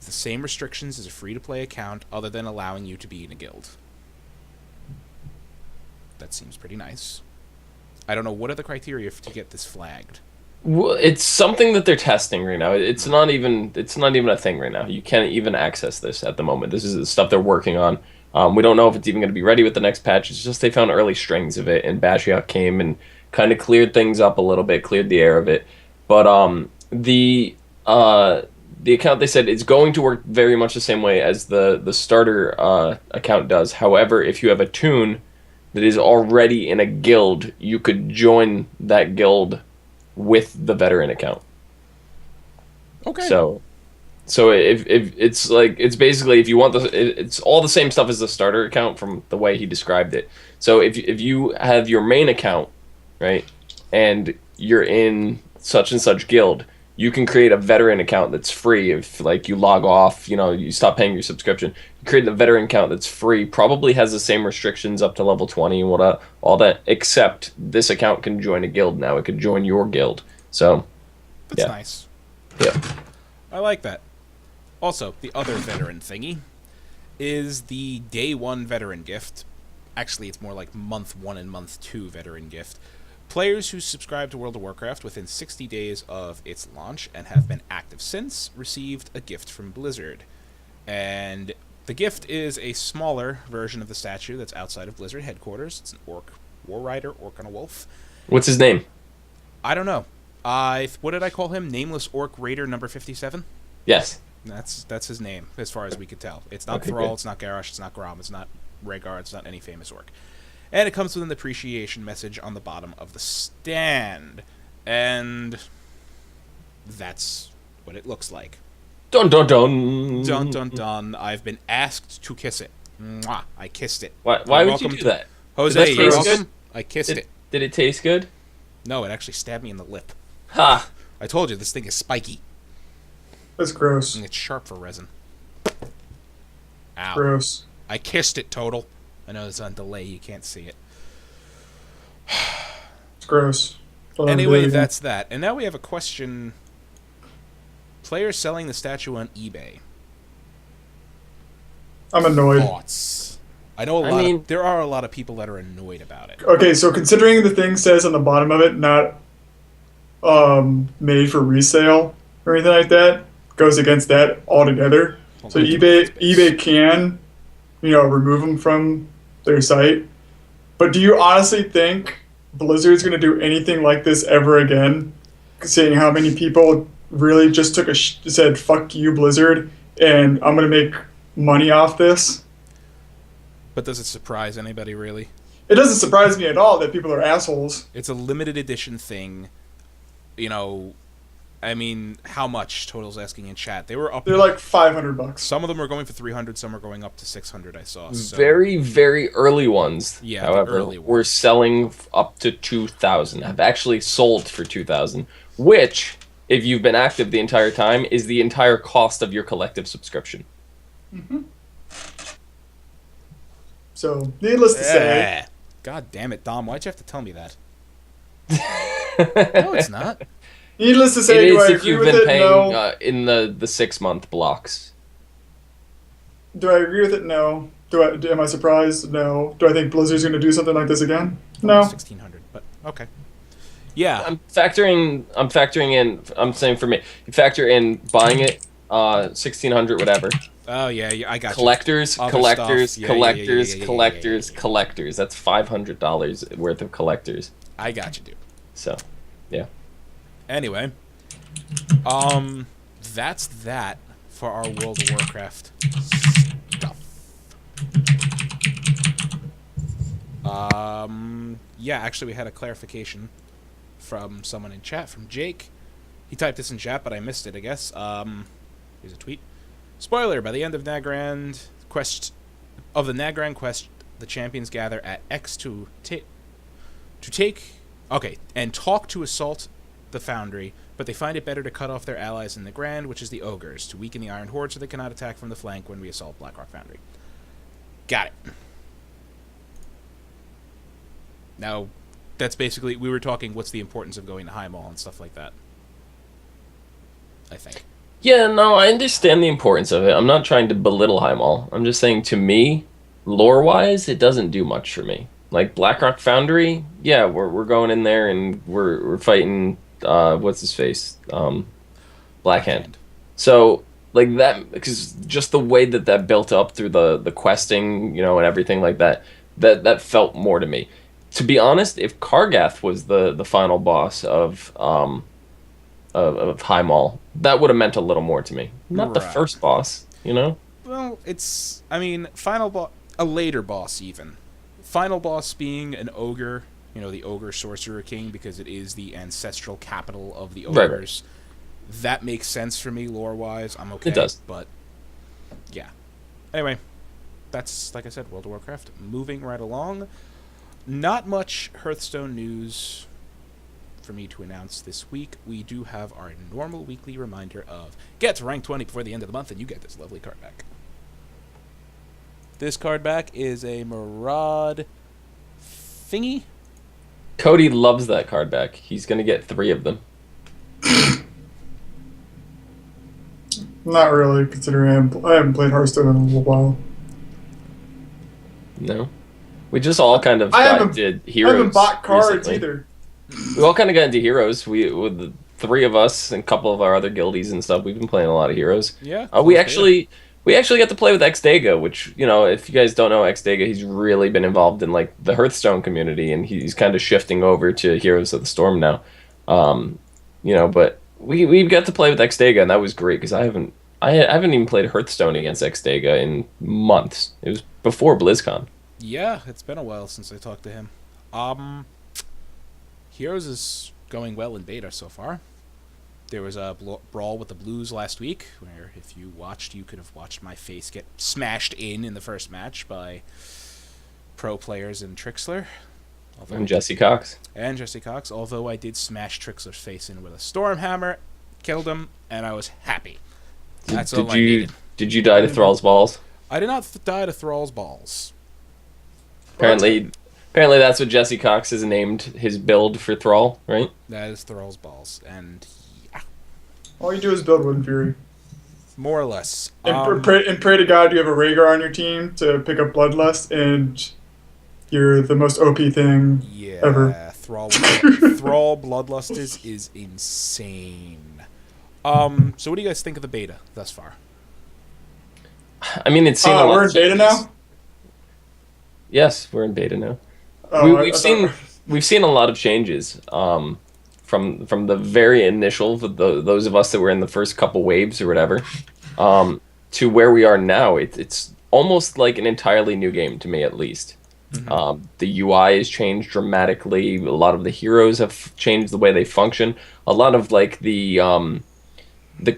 the same restrictions as a free-to-play account, other than allowing you to be in a guild. That seems pretty nice. I don't know, what are the criteria to get this flagged? Well, it's something that they're testing right now. It's not even a thing right now. You can't even access this at the moment. This is the stuff they're working on. We don't know if it's even going to be ready with the next patch. It's just they found early strings of it, and Bakerock came and kind of cleared things up a little bit, cleared the air of it. But the account, they said, is going to work very much the same way as the starter account does. However, if you have a toon that is already in a guild, you could join that guild with the veteran account. Okay. So if it's like, it's basically, if you want it's all the same stuff as the starter account from the way he described it. So if you have your main account, right, and you're in such and such guild, you can create a veteran account that's free. If you log off, you stop paying your subscription, you create a veteran account that's free, probably has the same restrictions up to level 20 and all that, except this account can join a guild now. It could join your guild. So that's nice. Yeah. I like that. Also, the other veteran thingy is the day 1 veteran gift. actually, it's more like month 1 and month 2 veteran gift. Players who subscribe to World of Warcraft within 60 days of its launch and have been active since received a gift from Blizzard. And the gift is a smaller version of the statue that's outside of Blizzard headquarters. It's an orc war rider, orc on a wolf. What's his name? I don't know. What did I call him? Nameless Orc Raider number 57? Yes. That's his name, as far as we could tell. It's not Okay, Thrall, good. it's not Garrosh, it's not Grom, it's not Rhaegar, it's not any famous orc. And it comes with an appreciation message on the bottom of the stand. And that's what it looks like. Dun dun dun. Dun dun dun. I've been asked to kiss it. Mwah. I kissed it. Why You're would you welcome do to- that? Jose, Did that you're taste welcome. good? I kissed it. Did it taste good? No, it actually stabbed me in the lip. Ha! I told you, this thing is spiky. That's gross. And it's sharp for resin. Ow. Gross. I kissed it, Total. I know it's on delay, you can't see it. It's gross. Anyway, that's that. And now we have a question. Players selling the statue on eBay. I'm annoyed. Thoughts? I know there are a lot of people that are annoyed about it. Okay, so considering the thing says on the bottom of it, not made for resale or anything like that, goes against that altogether. Hold So on. eBay can, remove them from their site. But do you honestly think Blizzard's going to do anything like this ever again? Seeing how many people really just said "fuck you, Blizzard," and I'm going to make money off this. But does it surprise anybody, really? It doesn't surprise me at all that people are assholes. It's a limited edition thing. I mean, how much? Total's asking in chat. They were up. They're like $500. Some of them are going for 300. Some are going up to 600. I saw. So. Very, very early ones, Yeah, the however, early ones. were selling up to 2,000. I've actually sold for 2,000, which, if you've been active the entire time, is the entire cost of your collective subscription. So, needless to say, God damn it, Dom! Why'd you have to tell me that? No, it's not. needless to It say, do is I if agree you've with been it? paying No. in the 6-month blocks. Do I agree with it? No. Am I surprised? No. Do I think Blizzard's going to do something like this again? No. 1600, but okay. Yeah, I'm factoring in. I'm saying for me, you factor in buying it, 1,600, whatever. oh yeah, I got Collectors, Other collectors, stuff. Yeah, collectors, yeah. collectors. That's $500 worth of collectors. you. I got you, dude. So, yeah. Anyway, that's that for our World of Warcraft stuff. Yeah, actually, we had a clarification from someone in chat, from Jake. He typed this in chat, but I missed it, I guess. Here's a tweet. Spoiler, by the end of the Nagrand quest, the champions gather at X to take, and talk to assault the Foundry, but they find it better to cut off their allies in the Grand, which is the Ogres, to weaken the Iron Horde so they cannot attack from the flank when we assault Blackrock Foundry. Got it. Now, that's basically, we were talking what's the importance of going to High Mall and stuff like that. I think. Yeah, no, I understand the importance of it. I'm not trying to belittle High Mall. I'm just saying, to me, lore-wise, it doesn't do much for me. Like Blackrock Foundry, yeah, we're going in there and we're fighting what's his face, Blackhand. So like that, because just the way that built up through the questing, and everything like that, that felt more to me. To be honest, if Kargath was the final boss of High Mall, that would have meant a little more to me. Not the Right. first boss, Well, it's, final boss, a later boss even. Final boss being an ogre, the ogre sorcerer king, because it is the ancestral capital of the Right. ogres. That makes sense for me lore-wise. I'm okay. It does. But, yeah. Anyway, that's, like I said, World of Warcraft. Moving right along. Not much Hearthstone news for me to announce this week. We do have our normal weekly reminder of get to rank 20 before the end of the month and you get this lovely card back. This card back is a Maraud thingy. Cody loves that card back. He's gonna get 3 of them. Not really, considering I haven't played Hearthstone in a little while. No. We just all kind of I got haven't, into I Heroes haven't bought cards recently. either. We all kind of got into Heroes. With the three of us and a couple of our other guildies and stuff, we've been playing a lot of Heroes. Yeah, We closed beta. actually got to play with Xdega, which, if you guys don't know Xdega, he's really been involved in like the Hearthstone community, and he's kind of shifting over to Heroes of the Storm now. But we got to play with Xdega, and that was great because I haven't even played Hearthstone against Xdega in months. It was before BlizzCon. Yeah, it's been a while since I talked to him. Heroes is going well in beta so far. There was a brawl with the Blues last week, where if you watched, you could have watched my face get smashed in the first match by pro players and Trixler. And Jesse Cox. And Jesse Cox, although I did smash Trixler's face in with a storm hammer, killed him, and I was happy. That's all I needed. Did you die to Thrall's balls? I did not die to Thrall's balls. Apparently that's what Jesse Cox has named his build for Thrall, right? That is Thrall's balls, and yeah, All you do is build Wooden Fury. more or less. And pray to God you have a Rhaegar on your team to pick up Bloodlust, and you're the most OP thing Yeah, ever. Thrall Bloodlust is insane. So what do you guys think of the beta thus far? I mean, it's seen a lot. We're in of beta changes. now? Yes, we're in beta now. Oh, We've seen a lot of changes. From the very initial, those of us that were in the first couple waves or whatever, to where we are now. It's almost like an entirely new game to me, at least. Mm-hmm. The UI has changed dramatically. A lot of the heroes have changed the way they function. A lot of like the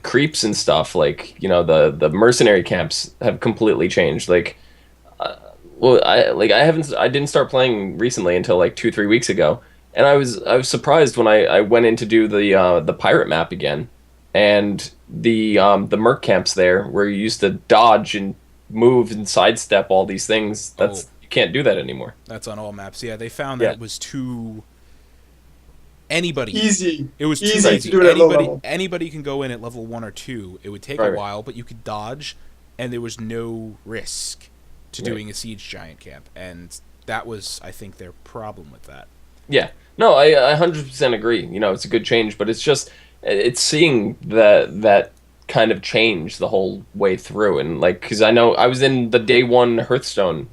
creeps and stuff, like the mercenary camps have completely changed. Like, I didn't start playing recently until like 2-3 weeks ago, and I was surprised when I went in to do the pirate map again, and the merc camps there where you used to dodge and move and sidestep all these things. You can't do that anymore. That's on all maps. Yeah, they found Yeah. that it was too anybody. easy. It was too Easy easy. to do it at low level. Anybody can go in at level 1 or 2. It would take Right, a right. while, but you could dodge, and there was no risk to Right. doing a siege giant camp, and that was, I think, their problem with that. Yeah. No, I 100% agree. It's a good change, but it's seeing that kind of change the whole way through, and like, because I know I was in the day one Hearthstone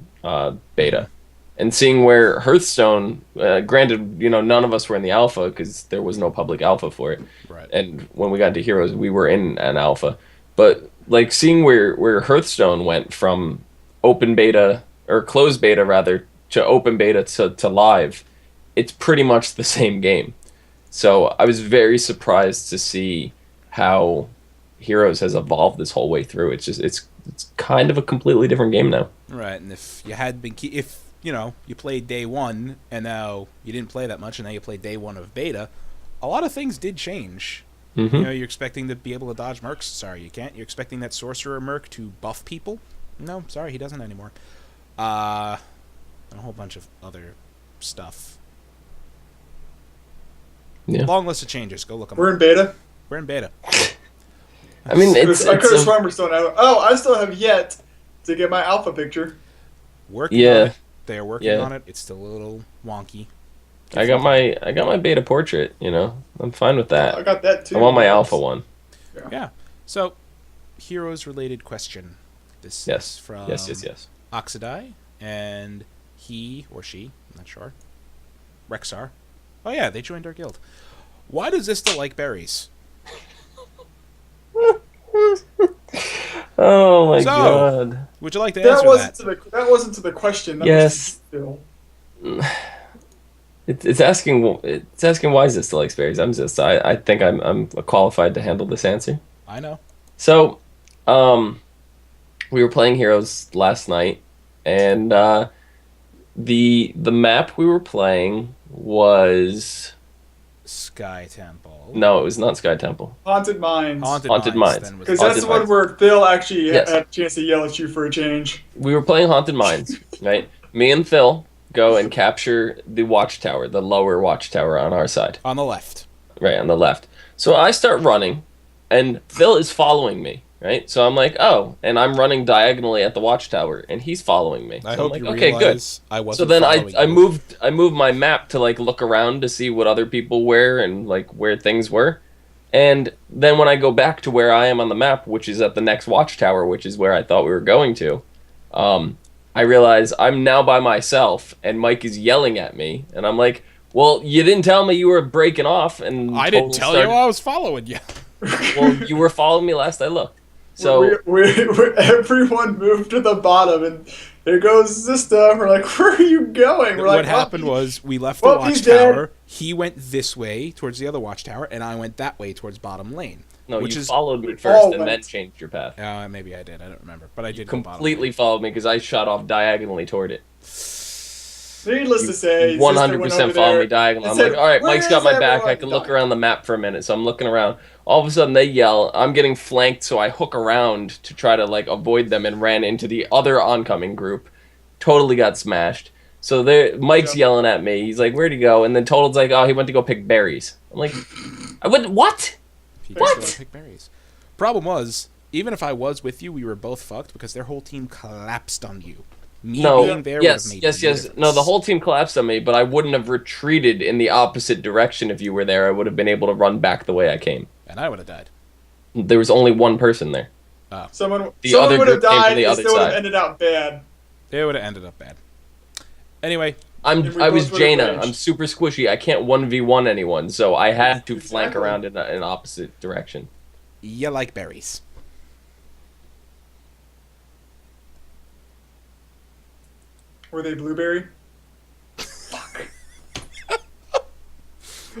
beta, and seeing where Hearthstone, granted, none of us were in the alpha because there was no public alpha for it, Right. and when we got into Heroes, we were in an alpha, but like seeing where Hearthstone went from open beta or closed beta rather to open beta to live, it's pretty much the same game. So I was very surprised to see how Heroes has evolved this whole way through. It's kind of a completely different game now. Right, and if you had been, you played day 1, and now you didn't play that much, and now you played day 1 of beta, a lot of things did change. Mm-hmm. You're expecting to be able to dodge mercs. Sorry, you can't. You're expecting that sorcerer merc to buff people. No, sorry, he doesn't anymore. And a whole bunch of other stuff. Yeah. Long list of changes. Go look them We're up. in beta. We're in beta. I mean, I could have sworn we're still in alpha. Oh, I still have yet to get my alpha picture. Working on Yeah. it. They are working Yeah. on it. It's still a little wonky. I got my beta portrait. I'm fine with that. I got that too. I want my alpha one. Yeah. So, heroes related question. This Yes. is from Yes. Oxidai, and he or she, I'm not sure, Rexar. Oh yeah, they joined our guild. Why does Zista like berries? Oh my So, god. Would you like to That answer that wasn't to the question. That Yes. Was It's asking why is this still likes berries. I think I'm qualified to handle this answer. I know. So, we were playing Heroes last night, and the map we were playing was Sky Temple. no, it was not Sky Temple. Haunted Mines. Haunted Mines. then was Because Haunted that's the one Mines. where Phil actually Yes. had a chance to yell at you for a change. We were playing Haunted Mines, right? Me and Phil go and capture the watchtower, the lower watchtower on our side, on the left. right on the left. So I start running, and Phil is following me. right? So I'm like, oh, and I'm running diagonally at the watchtower, and he's following me. So I I'm hope like, you okay, good. realize I So wasn't then following I you. moved my map to like look around to see what other people were and like where things were. And then when I go back to where I am on the map, which is at the next watchtower, which is where I thought we were going to, I realize I'm now by myself and Mike is yelling at me, and I'm like, "Well, you didn't tell me you were breaking off." And I didn't tell you I was following you. Well, you were following me last I looked. So Everyone moved to the bottom, and there goes Zista. We're like, where are you going? We're What like, happened well, was we left the well, he's watchtower. He went this way towards the other watchtower, and I went that way towards bottom lane. no, which you is followed me all first and then went. changed your path. maybe I did. I don't remember, but I did go bottom Completely lane. followed me because I shot off diagonally toward it. Needless to say, Zista One went hundred over percent there follow me diagonal. I'm and said, like, all right, "Where Mike's got is my back. I everyone?" can look around the map for a minute. So I'm looking around. All of a sudden, they yell. I'm getting flanked, so I hook around to try to like avoid them and ran into the other oncoming group. Totally got smashed. So Mike's Yeah. yelling at me. He's like, "Where'd he go?" And then Total's like, "Oh, he went to go pick berries." I'm like, "I went what?" He What? just pick berries. Problem was, even if I was with you, we were both fucked because their whole team collapsed on you. Me No. being there Yes. would have made Yes. no Yes. difference. No, the whole team collapsed on me, but I wouldn't have retreated in the opposite direction if you were there. I would have been able to run back the way I came. And I would have died. There was only one person there. Someone The other would have group came from died. the It other still would have side. ended out bad. It would have ended up bad. Anyway, I we was both would've Jaina. raged. I'm super squishy. I can't 1v1 anyone, so I had to flank Exactly. around in an opposite direction. you like berries. Were they blueberry?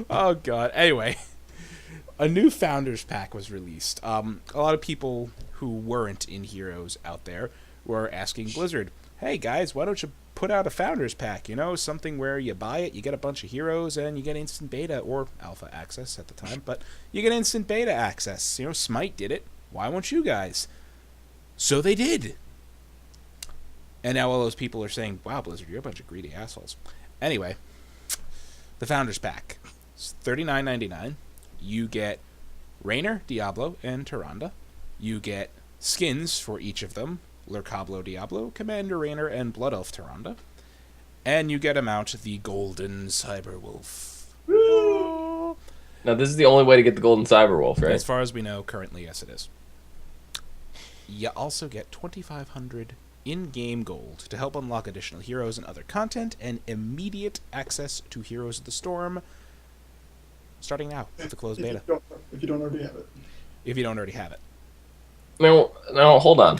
Oh god. Anyway, a new Founders Pack was released. A lot of people who weren't in Heroes out there were asking Blizzard, "Hey guys, why don't you put out a Founders Pack? You know, something where you buy it, you get a bunch of heroes, and you get instant beta or alpha access at the time, but you get instant beta access. You know, Smite did it. Why won't you guys?" So they did. And now all those people are saying, "Wow, Blizzard, you're a bunch of greedy assholes." Anyway, the Founders Pack. It's $39.99. You get Raynor, Diablo, and Tyrande. You get skins for each of them: Lurkablo Diablo, Commander Raynor, and Blood Elf Tyrande. And you get a mount, the Golden Cyberwolf. Now, this is the only way to get the Golden Cyberwolf, right? As far as we know, currently, yes, it is. You also get 2,500 in-game gold to help unlock additional heroes and other content, and immediate access to Heroes of the Storm, starting now with the closed beta, If you don't already have it. if you don't already have it. Now, hold on.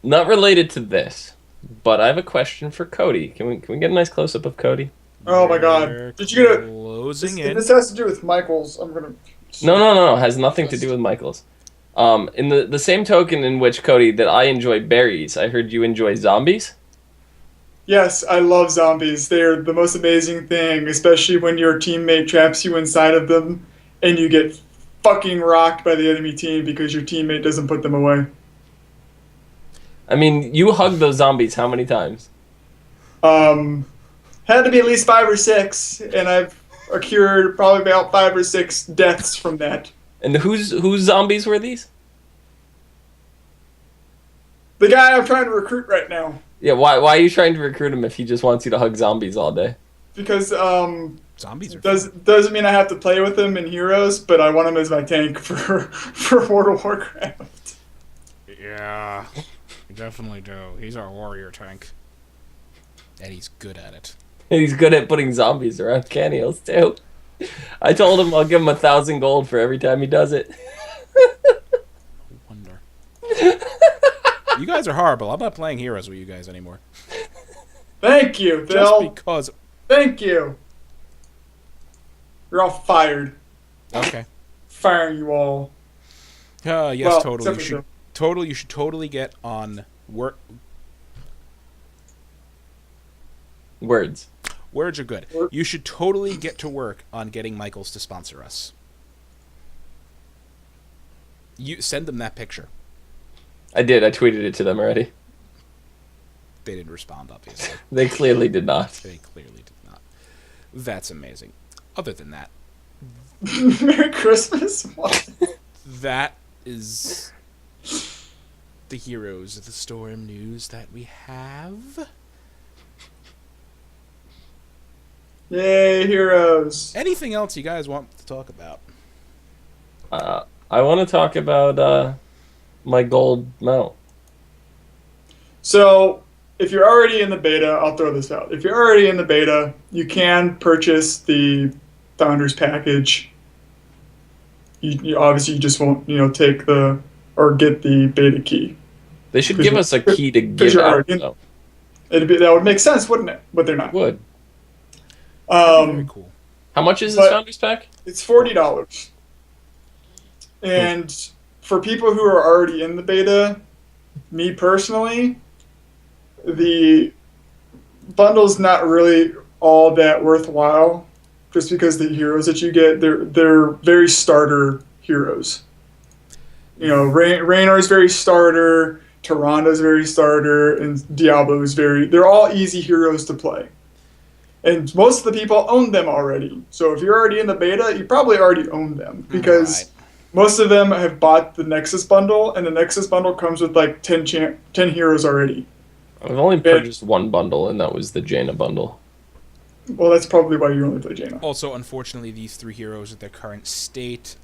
Not related to this, but I have a question for Cody. Can we get a nice close-up of Cody? Oh my We're god. Did you get a... closing This, in? this has to do with Michael's. I'm gonna... No. Has nothing to do with Michael's. In the same token in which, Cody, that I enjoy berries, I heard you enjoy zombies? Yes, I love zombies. They're the most amazing thing, especially when your teammate traps you inside of them and you get fucking rocked by the enemy team because your teammate doesn't put them away. I mean, you hugged those zombies how many times? Had to be at least 5 or 6, and I've accrued probably about 5 or 6 deaths from that. And whose zombies were these? The guy I'm trying to recruit right now. Yeah, why are you trying to recruit him if he just wants you to hug zombies all day? Because, Zombies are doesn't mean I have to play with him in Heroes, but I want him as my tank for World of Warcraft. Yeah, you definitely do. He's our warrior tank. And he's good at it. And he's good at putting zombies around Canniels, too. I told him I'll give him 1,000 gold for every time he does it. Wonder. You guys are horrible. I'm not playing Heroes with you guys anymore. Thank you, Just Bill. because. Thank you. You're all fired. Okay. Firing you all. Yes, Well, totally. except for You should totally get on work. Words. Words are good. You should totally get to work on getting Michaels to sponsor us. You send them that picture. I did. I tweeted it to them already. They didn't respond, obviously. They clearly did not. They clearly did not. That's amazing. Other than that, Merry Christmas. What? that is the Heroes of the Storm news that we have. Yay, heroes. Anything else you guys want to talk about? I want to talk about my gold mount. So, if you're already in the beta, I'll throw this out. If you're already in the beta, you can purchase the Founders package. You obviously you just won't, take or get the beta key. They should give us a key to give you're out. already Though. That would make sense, wouldn't it? But they're not. Would. Very cool. How much is this Founders pack? It's $40. And for people who are already in the beta, me personally, the bundle's not really all that worthwhile, just because the heroes that you get, they're very starter heroes. Raynor's very starter, Tyranda's very starter, and Diablo's they're all easy heroes to play. And most of the people own them already. So if you're already in the beta, you probably already own them, because most of them have bought the Nexus bundle, and the Nexus bundle comes with like 10 heroes already. I've only purchased one bundle, and that was the Jaina bundle. Well, that's probably why you only play Jaina. Also, unfortunately, these 3 heroes at their current state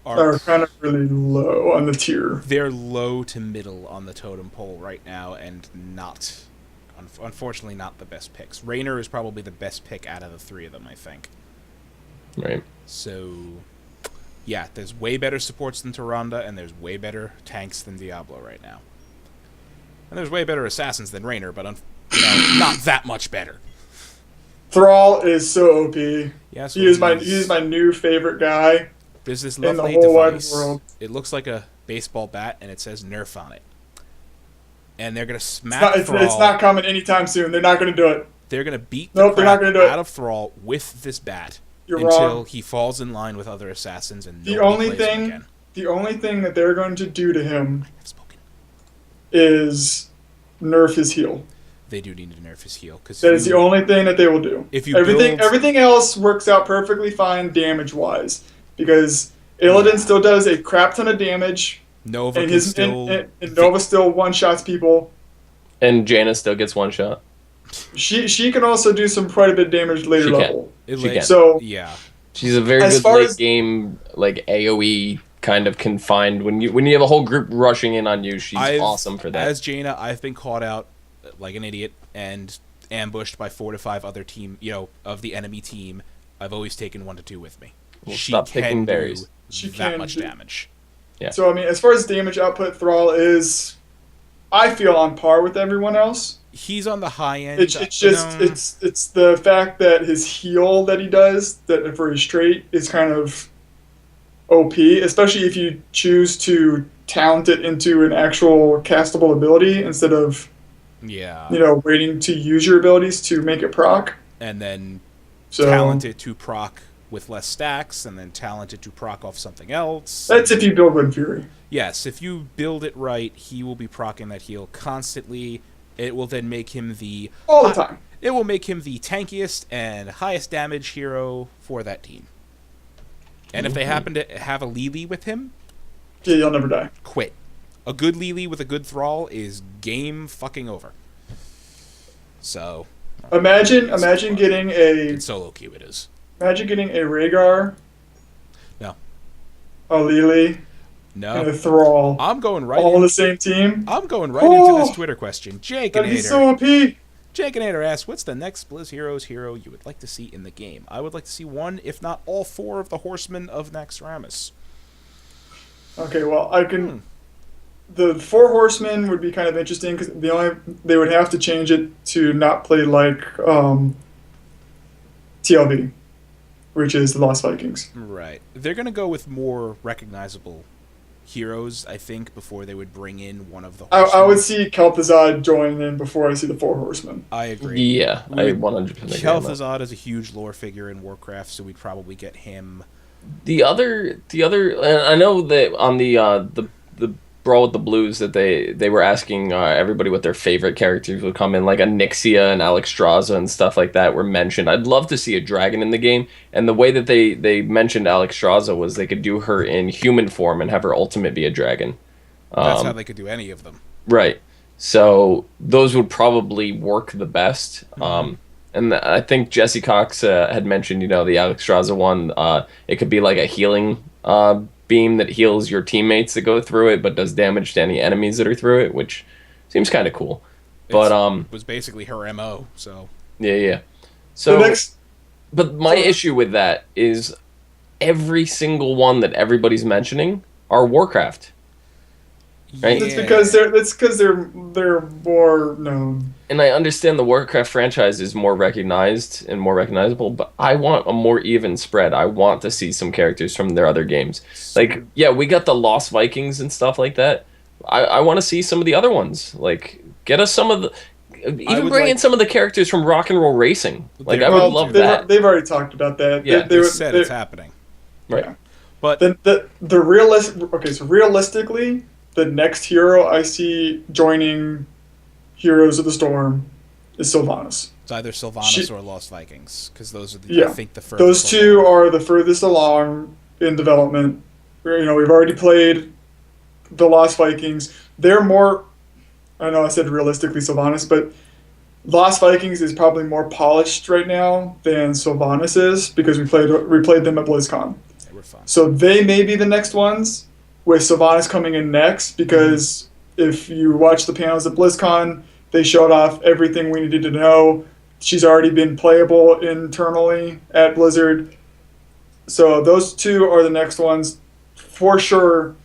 are kind of really low on the tier. They're low to middle on the totem pole right now, and unfortunately not the best picks. Raynor is probably the best pick out of the 3 of them, I think. Right. So, yeah, there's way better supports than Tyrande, and there's way better tanks than Diablo right now. And there's way better assassins than Raynor, but not that much better. Thrall is so OP. Yes, he is my new favorite guy. There's this in lovely the whole device. Wide world. It looks like a baseball bat, and it says Nerf on it. And they're gonna smack Thrall. It's not coming anytime soon. They're not gonna do it. They're gonna beat the crap out of Thrall with this bat until he falls in line with other assassins, and the only thing that they're going to do to him is nerf his heal. They do need to nerf his heal, because that is the only thing that they will do. If you everything else works out perfectly fine damage wise, because Illidan still does a crap ton of damage. Nova and Nova still one shots people. And Jaina still gets one shot. She can also do some quite a bit of damage later level. She can. So yeah, she's a very good late game like AOE kind of confined. When you have a whole group rushing in on you, she's awesome for that. As Jaina, I've been caught out like an idiot and ambushed by 4 to 5 other team, of the enemy team. I've always taken 1 to 2 with me. Well, stop picking berries. She that much damage. Yeah. So I mean, as far as damage output, Thrall is, I feel, on par with everyone else. He's on the high end. It's the fact that his heal that he does that for his trait is kind of OP, especially if you choose to talent it into an actual castable ability instead of waiting to use your abilities to make it proc. And then talent it to proc with less stacks, and then talent it to proc off something else. That's if you build Wind Fury. Yes, if you build it right, he will be proccing that heal constantly. It will then make him all the time. It will make him the tankiest and highest damage hero for that team. And if they happen to have a Lili with him, you'll never die. Quit. A good Lili with a good Thrall is game fucking over. So imagine getting a solo queue. It is. Imagine getting a Rhaegar. No. A Lili. No. And a Thrall. I'm going right all on the same team. I'm going right into this Twitter question. Jake and That'd be so OP. Jake and Ader asks, what's the next Blizz Heroes hero you would like to see in the game? I would like to see 1, if not all 4 of the Horsemen of Naxxramas. Okay, well, I can... The 4 Horsemen would be kind of interesting, because they would have to change it to not play like TLV, which is the Lost Vikings. Right. They're going to go with more recognizable heroes, I think, before they would bring in one of the Horsemen. I would see Kel'Thuzad join in before I see the 4 Horsemen. I agree. Yeah, I 100% agree. Kel'Thuzad is a huge lore figure in Warcraft, so we'd probably get him. The other, I know that on the Brawl with the Blues that they were asking everybody what their favorite characters would come in, like a Nixia and Alexstrasza and stuff like that were mentioned. I'd love to see a dragon in the game, and the way that they mentioned Alexstrasza was they could do her in human form and have her ultimate be a dragon. That's how they could do any of them. Right. So those would probably work the best. And I think Jesse Cox had mentioned, the Alexstrasza one. It could be like a healing beam that heals your teammates that go through it, but does damage to any enemies that are through it, which seems kind of cool. But it was basically her MO. So yeah. So, but my issue with that is every single one that everybody's mentioning are Warcraft. Right? That's because they're more known. And I understand the Warcraft franchise is more recognized and more recognizable, but I want a more even spread. I want to see some characters from their other games. Like, yeah, we got the Lost Vikings and stuff like that. I want to see some of the other ones. Like, get us some of the... Even bring in some of the characters from Rock and Roll Racing. Like, I would love that. They've already talked about that. Yeah, they said it's happening. Right. Yeah. But the realistic... Okay, so realistically... The next hero I see joining Heroes of the Storm is Sylvanas. It's either Sylvanas or Lost Vikings, because those are, I think, the furthest. Those two are the furthest along in development. We've already played the Lost Vikings. They're more... I know I said realistically Sylvanas, but Lost Vikings is probably more polished right now than Sylvanas is, because we played them at BlizzCon. They were fun. So they may be the next ones, with Sylvanas coming in next, because if you watch the panels at BlizzCon, they showed off everything we needed to know. She's already been playable internally at Blizzard. So those two are the next ones for sure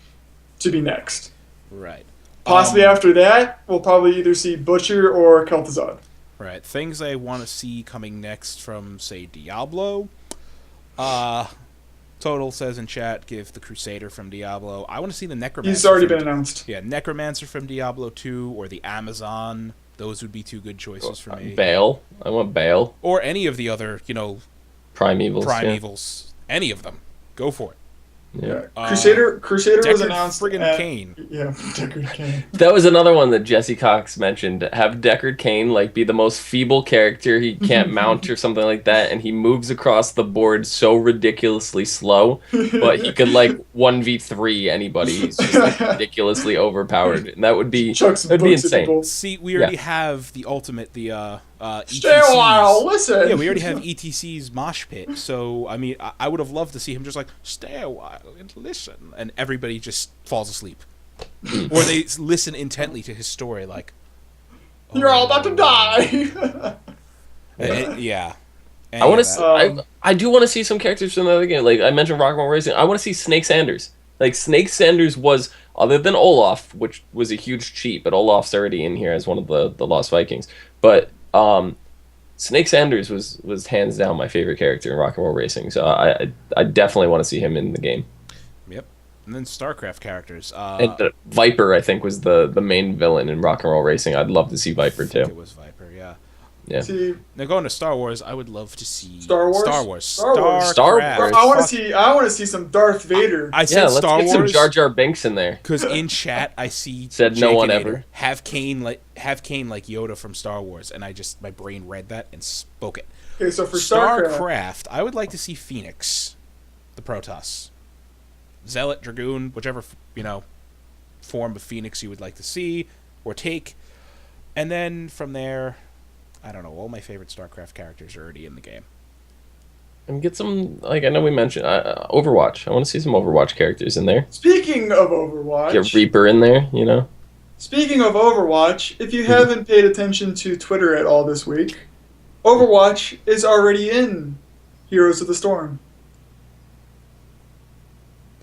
to be next. Right. Possibly after that, we'll probably either see Butcher or Kel'Thuzad. Right. Things I want to see coming next from, say, Diablo. Total says in chat, give the Crusader from Diablo. I want to see the Necromancer. He's already been announced. Yeah, Necromancer from Diablo 2 or the Amazon. Those would be two good choices for me. Baal. I want Baal. Or any of the other, Primevals. Primevals. Any of them. Go for it. Yeah. Crusader was Deckard announced. friggin' Cain. Yeah, Deckard Cain. That was another one that Jesse Cox mentioned. Have Deckard Cain be the most feeble character he can't mount or something like that, and he moves across the board so ridiculously slow, but he could 1v3 anybody. He's just ridiculously overpowered, and that would be insane. See, we already have the ultimate, the Stay a while, listen. Yeah, we already have ETC's mosh pit, so I mean, I would have loved to see him just stay a while and listen, and everybody just falls asleep, or they listen intently to his story, you're all about to die. Yeah. I want to. I do want to see some characters from the other game. Like I mentioned, Rock 'n' Roll Racing. I want to see Snake Sanders. Snake Sanders was, other than Olaf, which was a huge cheat, but Olaf's already in here as one of the Lost Vikings. But Snake Sanders was hands down my favorite character in Rock 'n' Roll Racing. So I definitely want to see him in the game. Yep. And then StarCraft characters. And Viper, I think, was the main villain in Rock 'n' Roll Racing. I'd love to see Viper too. It was Viper, yeah. Yeah. Now going to Star Wars, I would love to see Star Wars. StarCraft. I want to see some Darth Vader. I said let's Star get Wars. some Jar Jar Binks in there. Because in chat I see said no one ever have Kane like Yoda from Star Wars, and my brain read that and spoke it. Okay, so for StarCraft, I would like to see Phoenix, the Protoss, Zealot, Dragoon, whichever form of Phoenix you would like to see or take, and then from there, I don't know. All my favorite StarCraft characters are already in the game. And get some, I know we mentioned Overwatch. I want to see some Overwatch characters in there. Speaking of Overwatch, get Reaper in there. Speaking of Overwatch, if you haven't paid attention to Twitter at all this week, Overwatch is already in Heroes of the Storm.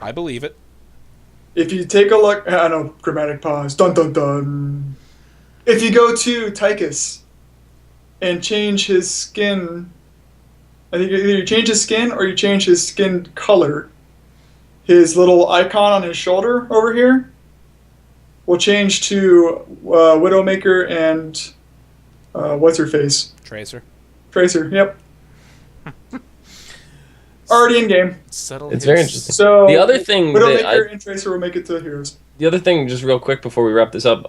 I believe it. If you take a look, I know, grammatic pause, dun dun dun. If you go to Tychus and change his skin, I think either you change his skin or you change his skin color, his little icon on his shoulder over here will change to Widowmaker and what's her face? Tracer, yep. Already in game. Subtle it's hits. very interesting. So the other thing Widowmaker and Tracer will make it to Heroes. the other thing, just real quick before we wrap this up,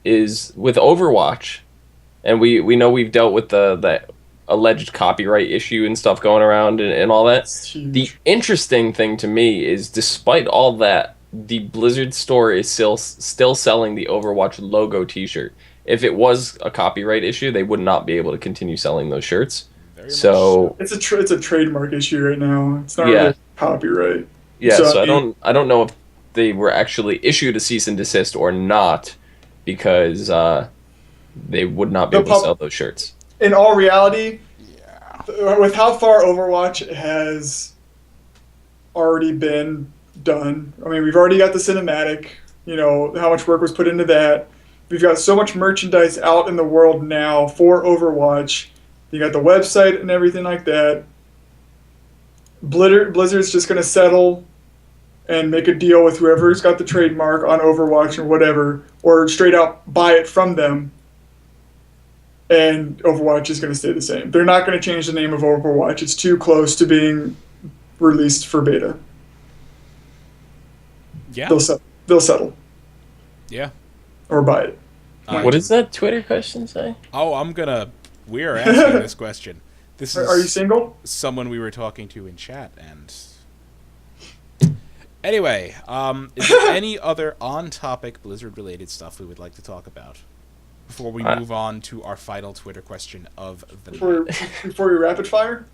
is with Overwatch, and we know we've dealt with the alleged copyright issue and stuff going around and all that. It's huge. The interesting thing to me is, despite all that, the Blizzard store is still selling the Overwatch logo T-shirt. If it was a copyright issue, they would not be able to continue selling those shirts. Very So It's a trademark issue right now. It's not Yeah. really copyright. yeah, So, so I I mean- don't know if they were actually issued a cease and desist or not, because they would not be The able to sell those shirts. In all reality, Yeah. with how far Overwatch has already been done, I mean, we've already got the cinematic, you know, how much work was put into that. We've got so much merchandise out in the world now for Overwatch. You got the website and everything like that. Blizzard's just going to settle and make a deal with whoever's got the trademark on Overwatch or whatever, or straight out buy it from them. And Overwatch is going to stay the same. They're not going to change the name of Overwatch. It's too close to being released for beta. Yeah. They'll settle Yeah. or buy it. What does that Twitter question say? Oh, we are asking this question. This is Are you single? someone we were talking to in chat, and anyway, is there any other on-topic Blizzard-related stuff we would like to talk about before we move on to our final Twitter question of the night? Before you rapid fire?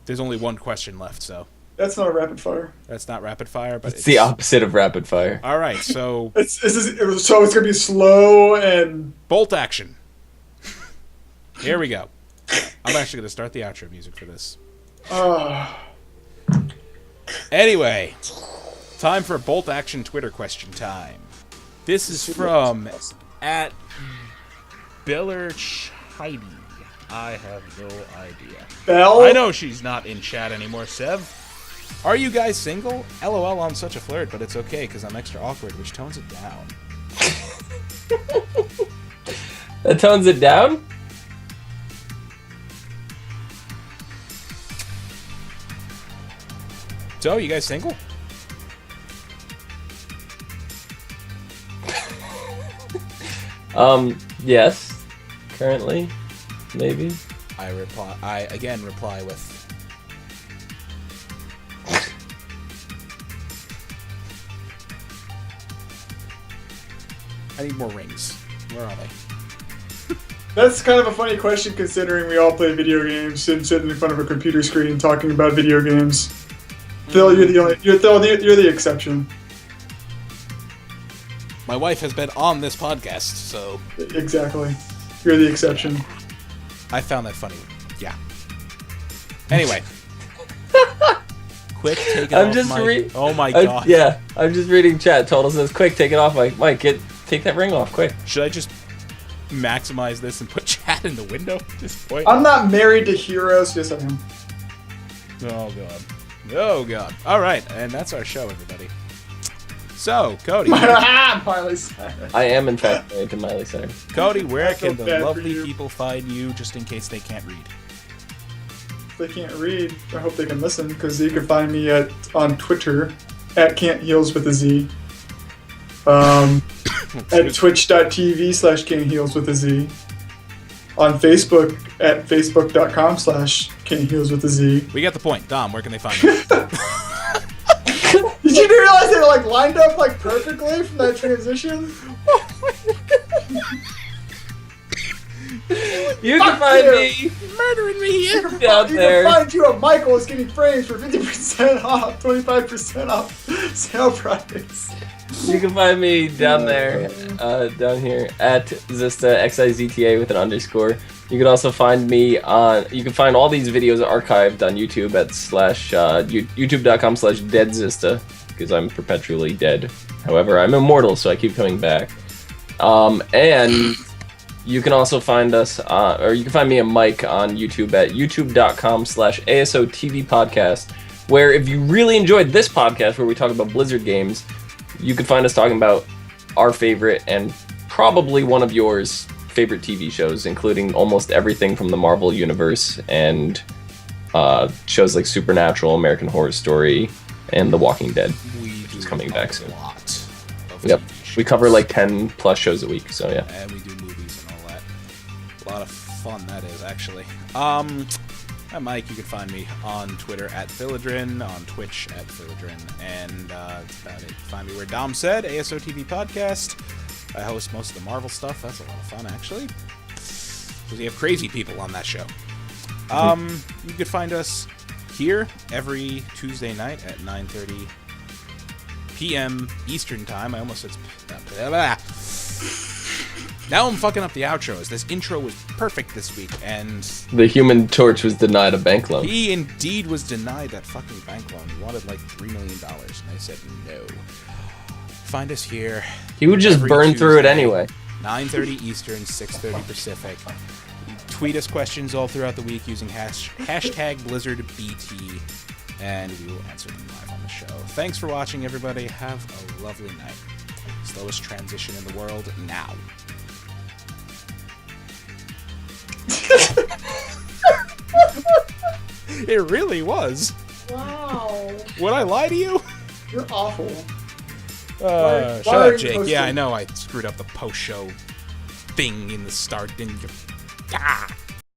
There's only one question left, so That's not a rapid fire. that's not rapid fire, but It's the opposite of rapid fire. All right, so So it's gonna be slow and bolt action. Here we go. I'm actually going to start the outro music for this. Anyway, time for bolt action Twitter question time. This is from @BillerCheidi. I have no idea. Bell. I know she's not in chat anymore, Sev. Are you guys single? LOL, I'm such a flirt, but it's okay because I'm extra awkward, which tones it down. That tones it down? So, you guys single? Yes. Currently. Maybe. I again reply with I need more rings. Where are they? That's kind of a funny question considering we all play video games and sitting in front of a computer screen talking about video games. Phil, you're the exception. My wife has been on this podcast, so Exactly. You're the exception. I found that funny. Yeah. Anyway. Quick, take it I'm off just my... Oh my god. Yeah, I'm just reading chat. Total says, quick, take it off. Mike, take that ring off, quick. Should I just maximize this and put chat in the window at this point? I'm not married to heroes. Yes, I am. Oh god. Oh god. Alright, and that's our show, everybody. So, Cody. Miley Cyrus. I am, in fact, married to Miley Cyrus. Cody, where I feel can the bad for lovely you. people find you just in case they can't read? If they can't read, I hope they can listen, because you can find me on Twitter at can'theals with a Z. At twitch.tv/can'theals with a Z. On Facebook at facebook.com/can'theals with a Z. We got the point. Dom, where can they find you? Did you realize they were lined up perfectly from that transition? You Fuck can find you. me Murdering me here. down You there. can find you at Michael is getting frames for 50% off, 25% off sale price. You can find me down there, down here at Zista XIZTA with an underscore. You can also find me on. You can find all these videos archived on YouTube at youtube.com/deadzista, because I'm perpetually dead. However, I'm immortal, so I keep coming back. And you can also find us, or you can find me and Mike on YouTube at youtube.com/ASOTV podcast, where if you really enjoyed this podcast where we talk about Blizzard games, you can find us talking about our favorite and probably one of yours favorite TV shows, including almost everything from the Marvel Universe and shows like Supernatural, American Horror Story, and The Walking Dead. We do coming back a soon. lot of Yep. TV We cover like 10 plus shows a week, so yeah. And we do movies and all that. A lot of fun that is, actually. I'm Mike. You can find me on Twitter at Philodrin, on Twitch at Philodrin, and that's about it. Find me where Dom said, ASO TV Podcast. I host most of the Marvel stuff. That's a lot of fun, actually. Because we have crazy people on that show. You can find us here every Tuesday night at 9:30 p.m. Eastern Time. I almost said... Now I'm fucking up the outros. This intro was perfect this week, and... The Human Torch was denied a bank loan. He indeed was denied that fucking bank loan. He wanted like $3 million, and I said no. Find us here. He would just burn through it anyway. 9:30 Eastern, 6:30 Pacific. Tweet us questions all throughout the week using hashtag BlizzardBT, and we will answer them live on the show. Thanks for watching, everybody. Have a lovely night. Slowest transition in the world now. It really was. Wow. Would I lie to you? You're awful. Shut up, Jake. Yeah, I know I screwed up the post-show thing in the start, didn't you? Ah!